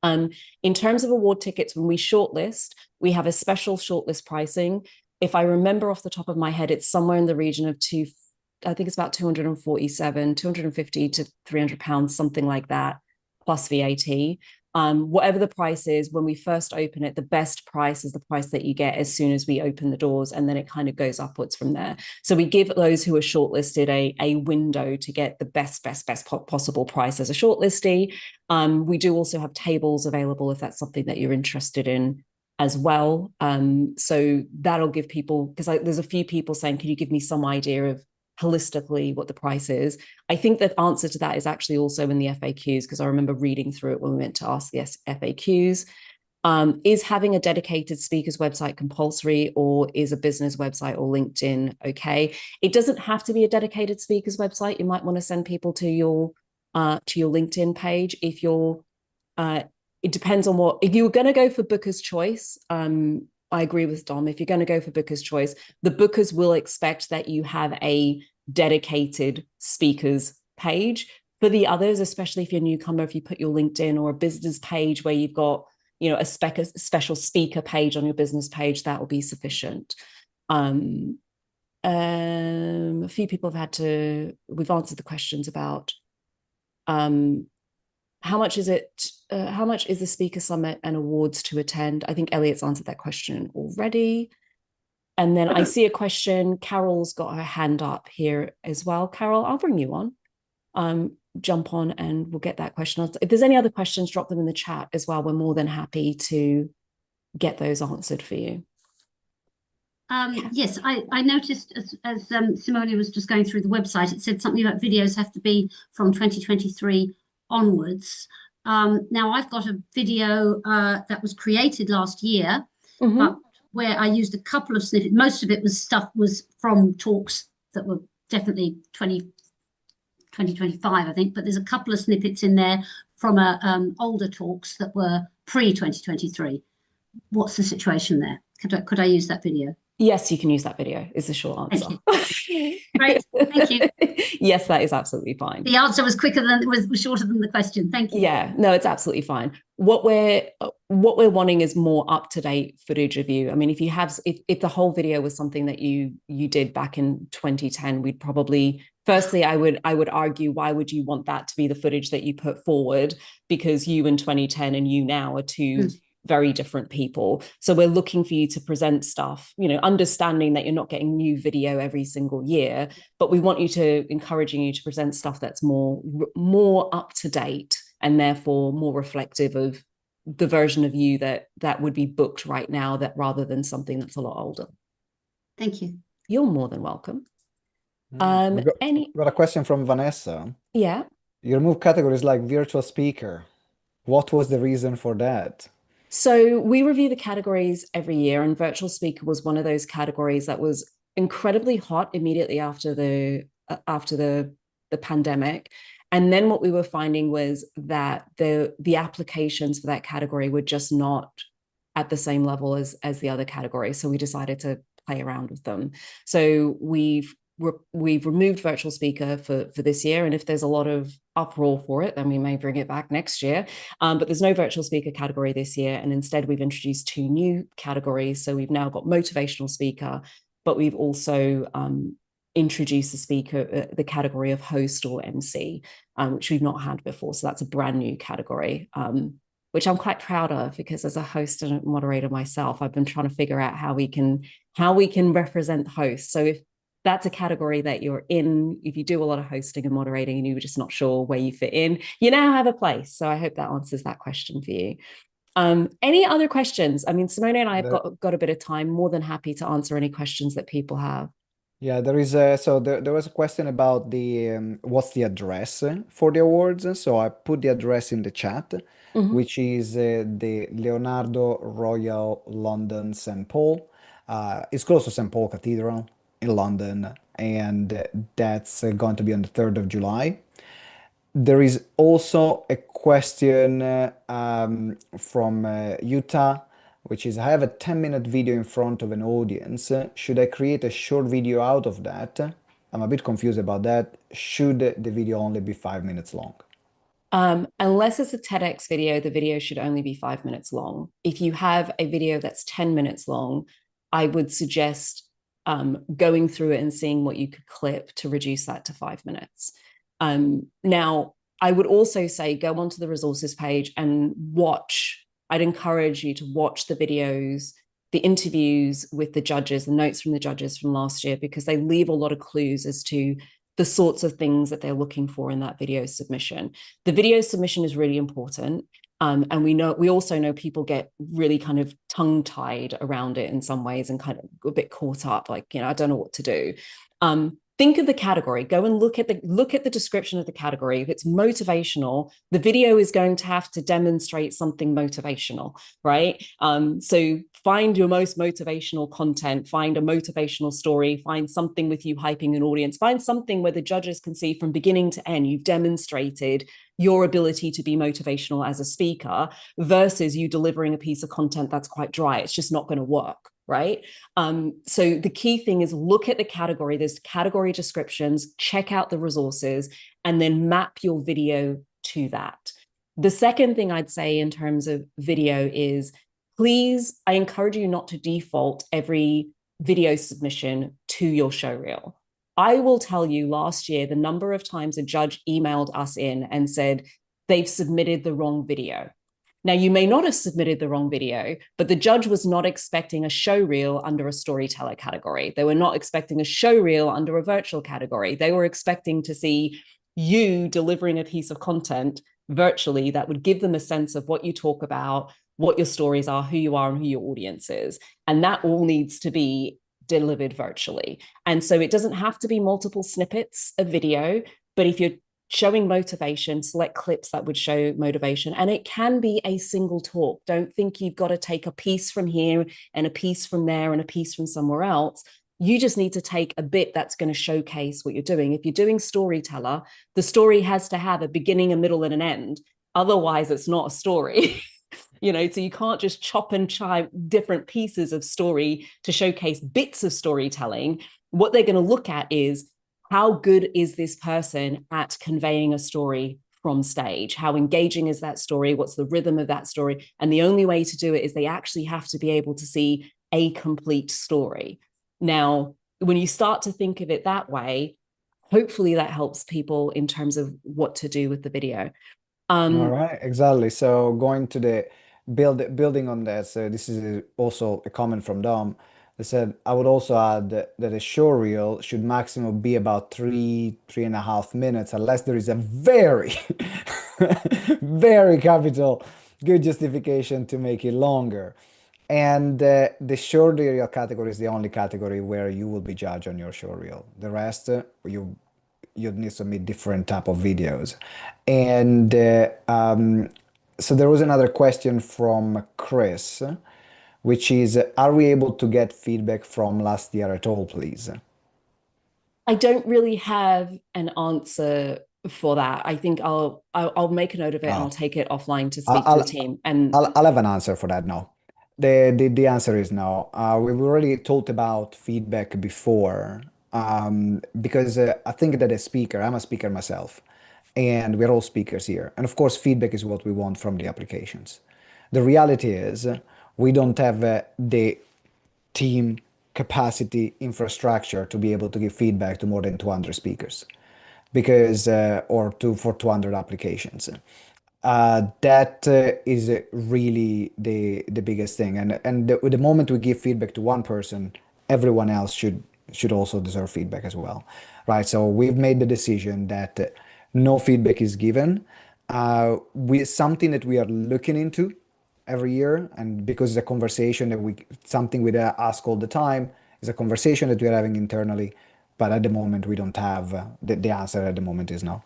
In terms of award tickets, when we shortlist, we have a special shortlist pricing. If I remember off the top of my head, it's somewhere in the region of I think it's about 250 to £300, something like that, plus VAT. Whatever the price is, when we first open it, the best price is the price that you get as soon as we open the doors, and then it kind of goes upwards from there. So we give those who are shortlisted a window to get the best possible price as a shortlistee. We do also have tables available if that's something that you're interested in as well. So that'll give people, because there's a few people saying, could you give me some idea of holistically what the price is? I think the answer to that is actually also in the FAQs, because I remember reading through it when we went to ask the FAQs. Is having a dedicated speaker's website compulsory, or is a business website or LinkedIn okay? It doesn't have to be a dedicated speaker's website. You might want to send people to your LinkedIn page. If you're, it depends on what, if you're going to go for Booker's Choice, I agree with Dom. If you're going to go for Booker's Choice, the bookers will expect that you have a dedicated speakers page. For the others, especially if you're a newcomer, if you put your LinkedIn or a business page where you've got, you know, a special speaker page on your business page, that will be sufficient. A few people have we've answered the questions about how much is the speaker summit and awards to attend? I think Elliot's answered that question already. And then I see a question. Carol's got her hand up here as well. Carol, I'll bring you on. Jump on and we'll get that question. If there's any other questions, drop them in the chat as well. We're more than happy to get those answered for you. Yes, I noticed as Simone was just going through the website, it said something about videos have to be from 2023 onwards. Now I've got a video that was created last year, but where I used a couple of snippets. Most of it was from talks that were definitely 2025, I think, but there's a couple of snippets in there from older talks that were pre-2023. What's the situation there? Could I use that video? Yes, you can use that video, is the short answer. Great, thank you. Yes, that is absolutely fine. The answer was shorter than the question. Thank you. Yeah, no, it's absolutely fine. What we're wanting is more up-to-date footage of you. I mean, if the whole video was something that you did back in 2010, we'd probably, firstly, I would argue, why would you want that to be the footage that you put forward? Because you in 2010 and you now are two very different people. So we're looking for you to present stuff, you know, understanding that you're not getting new video every single year, but we want you to, encouraging you to present stuff that's more up to date and therefore more reflective of the version of you that would be booked right now, that rather than something that's a lot older. Thank you. You're more than welcome. We got a question from Vanessa. Yeah. You remove categories like virtual speaker. What was the reason for that? So we review the categories every year, and virtual speaker was one of those categories that was incredibly hot immediately after the pandemic. And then what we were finding was that the applications for that category were just not at the same level as the other categories. So we decided to play around with them. So we've removed virtual speaker for this year, and if there's a lot of uproar for it, then we may bring it back next year, but there's no virtual speaker category this year, and instead we've introduced two new categories. So we've now got motivational speaker, but we've also introduced the category of host or MC, which we've not had before. So that's a brand new category, which I'm quite proud of, because as a host and a moderator myself, I've been trying to figure out how we can represent hosts. So if that's a category that you're in, if you do a lot of hosting and moderating and you're just not sure where you fit in, you now have a place. So I hope that answers that question for you. Any other questions? I mean, Simone and I have got a bit of time. More than happy to answer any questions that people have. Yeah, there was a question about the what's the address for the awards. So I put the address in the chat, which is the Leonardo Royal London St. Paul. It's close to St. Paul Cathedral in London, and that's going to be on the 3rd of July. There is also a question from Utah, which is, I have a 10-minute video in front of an audience. Should I create a short video out of that? I'm a bit confused about that. Should the video only be 5 minutes long? Unless it's a TEDx video, the video should only be 5 minutes long. If you have a video that's 10 minutes long, I would suggest going through it and seeing what you could clip to reduce that to 5 minutes. Now, I would also say go onto the resources page and watch. I'd encourage you to watch the videos, the interviews with the judges, the notes from the judges from last year, because they leave a lot of clues as to the sorts of things that they're looking for in that video submission. The video submission is really important. And we also know people get really kind of tongue-tied around it in some ways and kind of a bit caught up, like, you know, I don't know what to do. think of the category, go and look at the description of the category. If it's motivational, the video is going to have to demonstrate something motivational, right? So find your most motivational content, find a motivational story, find something with you hyping an audience, find something where the judges can see from beginning to end, you've demonstrated your ability to be motivational as a speaker versus you delivering a piece of content that's quite dry. It's just not going to work. Right. So the key thing is look at the category. There's category descriptions, check out the resources, and then map your video to that. The second thing I'd say in terms of video is, please, I encourage you not to default every video submission to your show reel. I will tell you last year, the number of times a judge emailed us in and said they've submitted the wrong video. Now, you may not have submitted the wrong video, but the judge was not expecting a show reel under a storyteller category. They were not expecting a show reel under a virtual category. They were expecting to see you delivering a piece of content virtually that would give them a sense of what you talk about, what your stories are, who you are, and who your audience is. And that all needs to be delivered virtually. And so it doesn't have to be multiple snippets of video, but if you're showing motivation, select clips that would show motivation. And it can be a single talk. Don't think you've got to take a piece from here and a piece from there and a piece from somewhere else. You just need to take a bit that's going to showcase what you're doing. If you're doing storyteller, the story has to have a beginning, a middle, and an end. Otherwise, it's not a story. So you can't just chop and chop different pieces of story to showcase bits of storytelling. What they're going to look at is, how good is this person at conveying a story from stage? How engaging is that story? What's the rhythm of that story? And the only way to do it is they actually have to be able to see a complete story. Now, when you start to think of it that way, hopefully that helps people in terms of what to do with the video. All right, exactly. So going to the building on that, so this is also a comment from Dom. They said, I would also add that a show reel should maximum be about 3.5 minutes, unless there is a very, very capital good justification to make it longer. And the short reel category is the only category where you will be judged on your show reel. The rest, you need to submit different type of videos. And so there was another question from Chris, which is, are we able to get feedback from last year at all, please? I don't really have an answer for that. I think I'll make a note of it and I'll take it offline to speak to the team. And I'll have an answer for that now. The answer is no. We've already talked about feedback before, because I think that I'm a speaker myself, and we're all speakers here. And of course, feedback is what we want from the applications. The reality is, we don't have the team capacity infrastructure to be able to give feedback to more than 200 speakers, because for 200 applications. That is really the biggest thing. And the moment we give feedback to one person, everyone else should also deserve feedback as well, right? So we've made the decision that no feedback is given. Something that we are looking into every year, and because it's a conversation something we ask all the time, is a conversation that we're having internally, but at the moment we don't have the answer at the moment is no.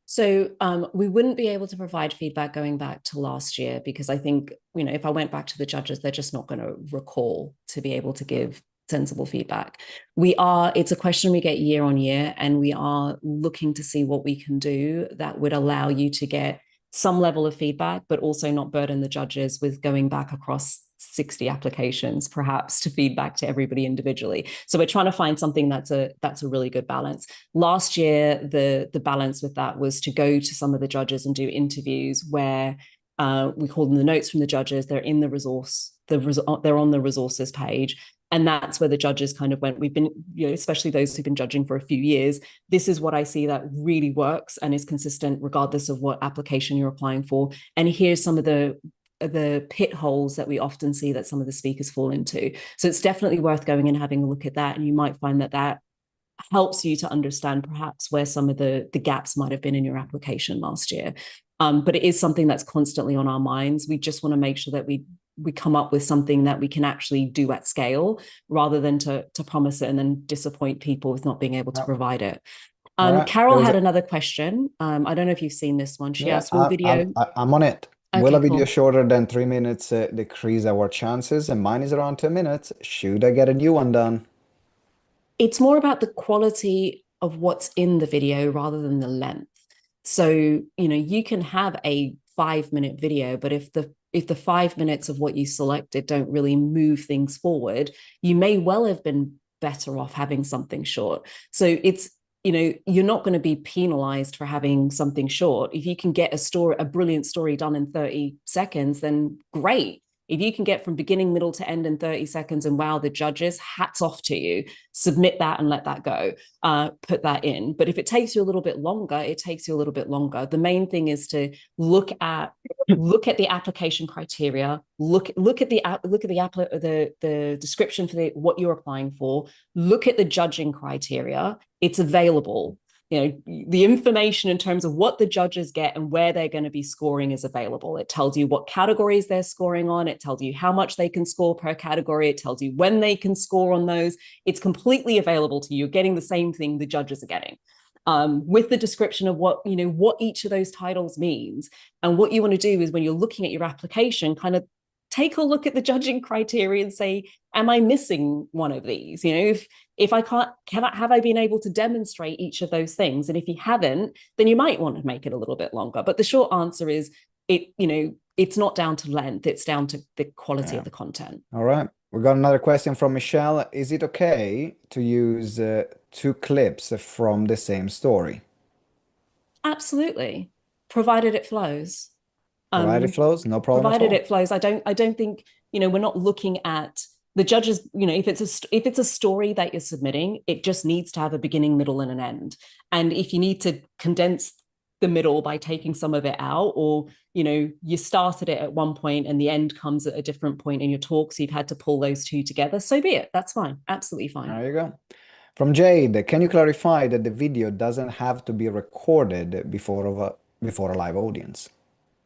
So we wouldn't be able to provide feedback going back to last year, because I think, if I went back to the judges, they're just not going to recall to be able to give sensible feedback. It's a question we get year on year, and we are looking to see what we can do that would allow you to get some level of feedback, but also not burden the judges with going back across 60 applications, perhaps, to feedback to everybody individually. So we're trying to find something that's a really good balance. Last year, the balance with that was to go to some of the judges and do interviews where we call them the notes from the judges. They're in the they're on the resources page. And that's where the judges kind of went, we've been, especially those who've been judging for a few years, this is what I see that really works and is consistent regardless of what application you're applying for. And here's some of the pit holes that we often see that some of the speakers fall into. So it's definitely worth going and having a look at that. And you might find that helps you to understand perhaps where some of the gaps might have been in your application last year. But it is something that's constantly on our minds. We just want to make sure that we we come up with something that we can actually do at scale, rather than to promise it and then disappoint people with not being able to provide it. Right. Carol had another question. I don't know if you've seen this one. She asked, will video... I'm on it. Okay, will a video cool. shorter than 3 minutes decrease our chances? And mine is around 2 minutes. Should I get a new one done? It's more about the quality of what's in the video rather than the length. So, you know, you can have a 5-minute video, but if the 5 minutes of what you selected don't really move things forward, you may well have been better off having something short. So it's, you know, you're not going to be penalized for having something short. If you can get a brilliant story done in 30 seconds, then great. If you can get from beginning, middle to end in 30 seconds and wow the judges, hats off to you. Submit that and let that go. Put that in. But if it takes you a little bit longer, it takes you a little bit longer. The main thing is to look at the application criteria. Look at the description for what you're applying for. Look at the judging criteria. It's available. You know, the information in terms of what the judges get and where they're going to be scoring is available. It tells you what categories they're scoring on. It tells you how much they can score per category. It tells you when they can score on those. It's completely available to you. You're getting the same thing the judges are getting, with the description of what each of those titles means. And what you want to do is, when you're looking at your application, kind of take a look at the judging criteria and say, am I missing one of these? You know, if I have I been able to demonstrate each of those things? And if you haven't, then you might want to make it a little bit longer. But the short answer is, it's not down to length, it's down to the quality of the content. All right. We got another question from Michelle. Is it okay to use 2 clips from the same story? Absolutely. Provided it flows. Provided it flows, no problem provided at all. it flows. I don't think, we're not looking at the judges, if it's a story that you're submitting, it just needs to have a beginning, middle, and an end. And if you need to condense the middle by taking some of it out, or you started it at one point and the end comes at a different point in your talk, so you've had to pull those two together, so be it. That's fine. Absolutely fine. There you go. From Jade, can you clarify that the video doesn't have to be recorded before a live audience?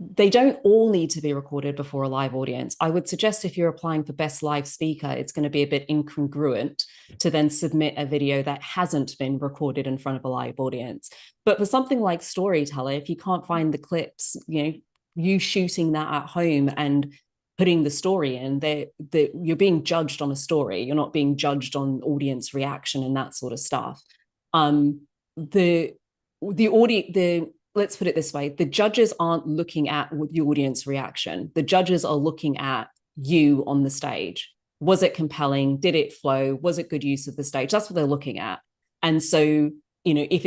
They don't all need to be recorded before a live audience. I would suggest if you're applying for Best Live Speaker, it's going to be a bit incongruent to then submit a video that hasn't been recorded in front of a live audience. But for something like Storyteller, if you can't find the clips, you shooting that at home and putting the story in, you're being judged on a story. You're not being judged on audience reaction and that sort of stuff. Let's put it this way, the judges aren't looking at the audience reaction. The judges are looking at you on the stage. Was it compelling? Did it flow? Was it good use of the stage? That's what they're looking at. And so, if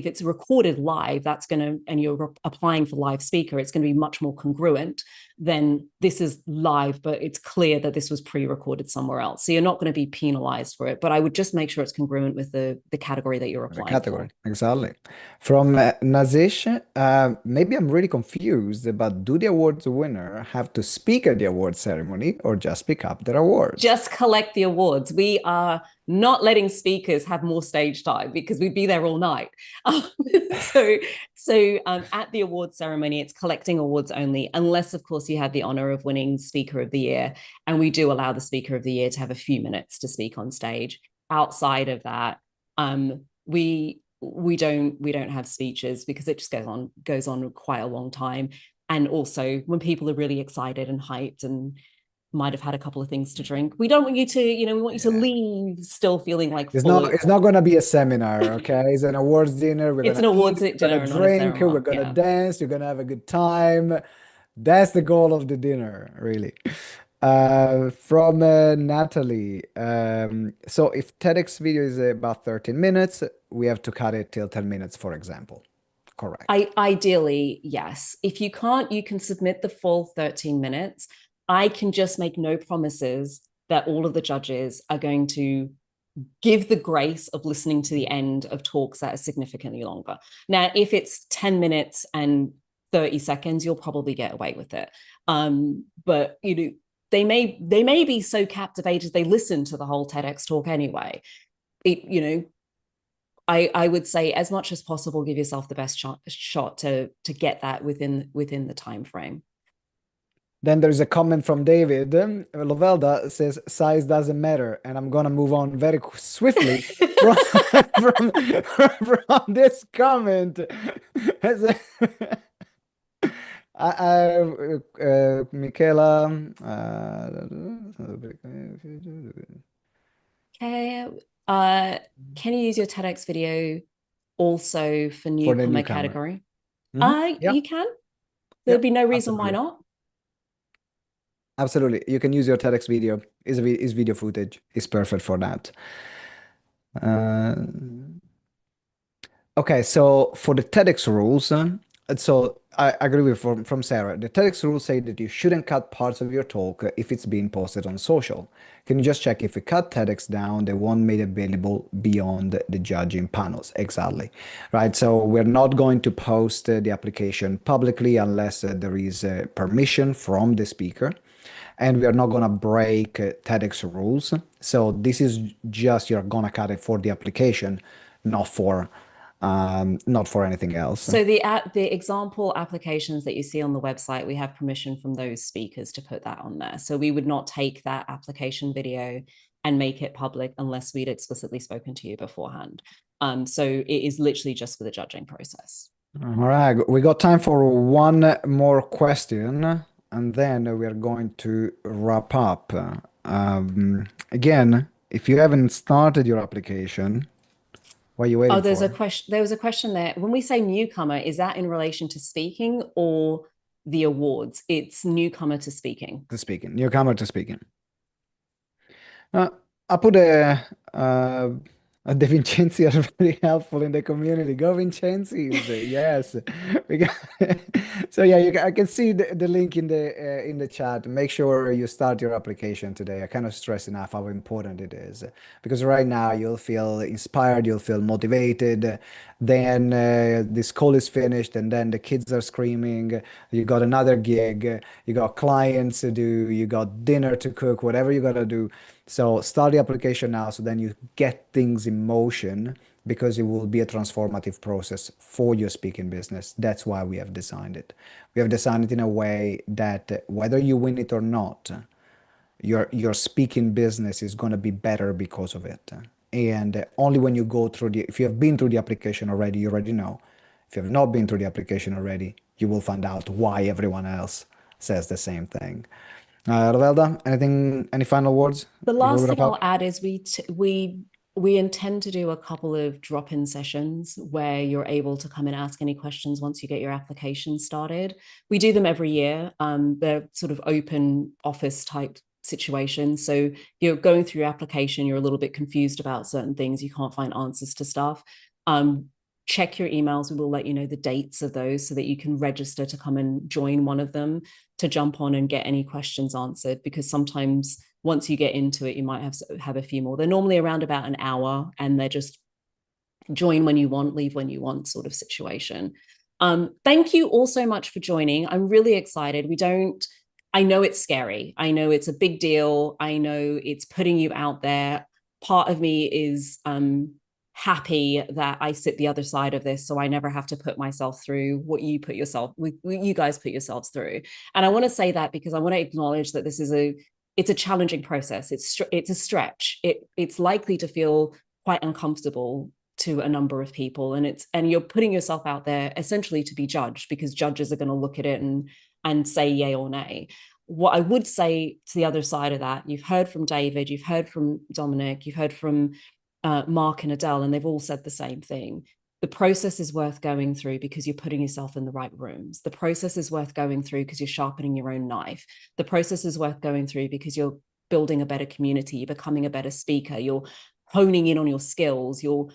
it's recorded live, and you're applying for live speaker, it's going to be much more congruent than this is live, but it's clear that this was pre-recorded somewhere else. So you're not going to be penalized for it, but I would just make sure it's congruent with the category that you're applying for. Exactly. From Nazish, maybe I'm really confused, but do the awards winner have to speak at the award ceremony or just pick up their awards? Just collect the awards. We are not letting speakers have more stage time because we'd be there all night. So at the award ceremony, it's collecting awards only, unless, of course, you have the honor of winning Speaker of the Year. And we do allow the Speaker of the Year to have a few minutes to speak on stage. Outside of that, we don't have speeches because it just goes on quite a long time. And also, when people are really excited and hyped and might have had a couple of things to drink, we don't want you to, we want you to leave still feeling like it's not going to be a seminar, okay? It's an awards dinner. It's an awards dinner, we're going to drink, we're going to dance, you're going to have a good time. That's the goal of the dinner, really. From Natalie, so if TEDx video is about 13 minutes, we have to cut it till 10 minutes, for example. Correct. Ideally, yes. If you can't, you can submit the full 13 minutes. I can just make no promises that all of the judges are going to give the grace of listening to the end of talks that are significantly longer. Now, if it's 10 minutes and 30 seconds, you'll probably get away with it. But they may be so captivated they listen to the whole TEDx talk anyway. I would say, as much as possible, give yourself the best shot to get that within the time frame. Then there's a comment from David. Lovelda says size doesn't matter, and I'm gonna move on very swiftly from, from this comment. Michaela. Okay. Can you use your TEDx video also for For the newcomer newcomer. category? Yeah. You can. There'd be no reason why absolutely. not. Absolutely. You can use your TEDx video. Is video footage. It's perfect for that. Okay, so for the TEDx rules, so I agree with from Sarah. The TEDx rules say that you shouldn't cut parts of your talk if it's being posted on social. Can you just check if we cut TEDx down, they won't make it available beyond the judging panels? Exactly, right? So we're not going to post the application publicly unless there is permission from the speaker. And we are not going to break TEDx rules. So this is just, you're going to cut it for the application, not for anything else. So the example applications that you see on the website, we have permission from those speakers to put that on there. So we would not take that application video and make it public unless we'd explicitly spoken to you beforehand. So it is literally just for the judging process. All right, we got time for one more question, and then we are going to wrap up. Again, if you haven't started your application, what are you waiting for? There's a question. There was a question there. When we say newcomer, is that in relation to speaking or the awards? It's newcomer to speaking. To speaking, newcomer to speaking. I put De Vincenzi are very helpful in the community. Go Vincenzi! Yes. So yeah, I can see the link in the chat. Make sure you start your application today. I cannot stress enough how important it is, because right now you'll feel inspired, you'll feel motivated. Then this call is finished, and then the kids are screaming. You got another gig. You got clients to do. You got dinner to cook. Whatever you gotta do. So start the application now, so then you get things in motion, because it will be a transformative process for your speaking business. That's why we have designed it. We have designed it in a way that whether you win it or not, your speaking business is going to be better because of it. And only when you go through if you have been through the application already, you already know. If you have not been through the application already, you will find out why everyone else says the same thing. Lovelda, any final words? The last thing I'll add is we intend to do a couple of drop-in sessions where you're able to come and ask any questions once you get your application started. We do them every year. They're sort of open office type situations. So you're going through your application, you're a little bit confused about certain things, you can't find answers to stuff. Check your emails. We will let you know the dates of those so that you can register to come and join one of them to jump on and get any questions answered, because sometimes once you get into it, you might have a few more. They're normally around about an hour, and they're just join when you want, leave when you want sort of situation. Thank you all so much for joining. I'm really excited. I know it's scary. I know it's a big deal. I know it's putting you out there. Part of me is happy that I sit the other side of this, so I never have to put myself through what you guys put yourselves through. And I want to say that because I want to acknowledge that this is it's a challenging process. It's a stretch. It's likely to feel quite uncomfortable to a number of people, and you're putting yourself out there essentially to be judged, because judges are going to look at it and say yay or nay. What I would say to the other side of that, you've heard from David, you've heard from Dominic, you've heard from Mark and Adele, and they've all said the same thing. The process is worth going through because you're putting yourself in the right rooms. The process is worth going through because you're sharpening your own knife. The process is worth going through because you're building a better community, you're becoming a better speaker, you're honing in on your skills, you're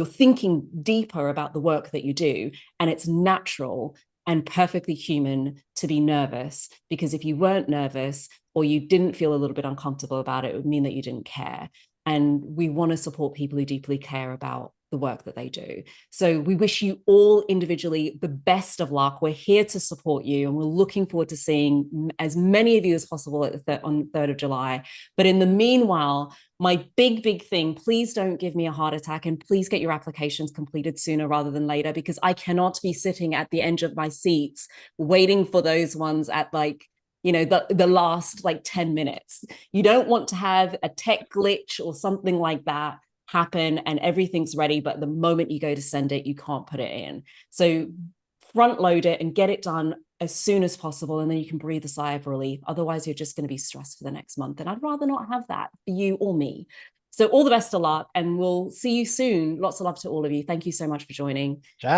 thinking deeper about the work that you do. And it's natural and perfectly human to be nervous, because if you weren't nervous or you didn't feel a little bit uncomfortable about it, it would mean that you didn't care. And we want to support people who deeply care about the work that they do. So we wish you all individually the best of luck. We're here to support you, and we're looking forward to seeing as many of you as possible on 3rd of July. But in the meanwhile, my big thing, please don't give me a heart attack, and please get your applications completed sooner rather than later, because I cannot be sitting at the edge of my seats waiting for those ones at like the last like 10 minutes. You don't want to have a tech glitch or something like that happen and everything's ready, but the moment you go to send it, you can't put it in. So front load it and get it done as soon as possible, and then you can breathe a sigh of relief. Otherwise, you're just going to be stressed for the next month, and I'd rather not have that for you or me. So all the best of luck, and we'll see you soon. Lots of love to all of you. Thank you so much for joining. Ciao.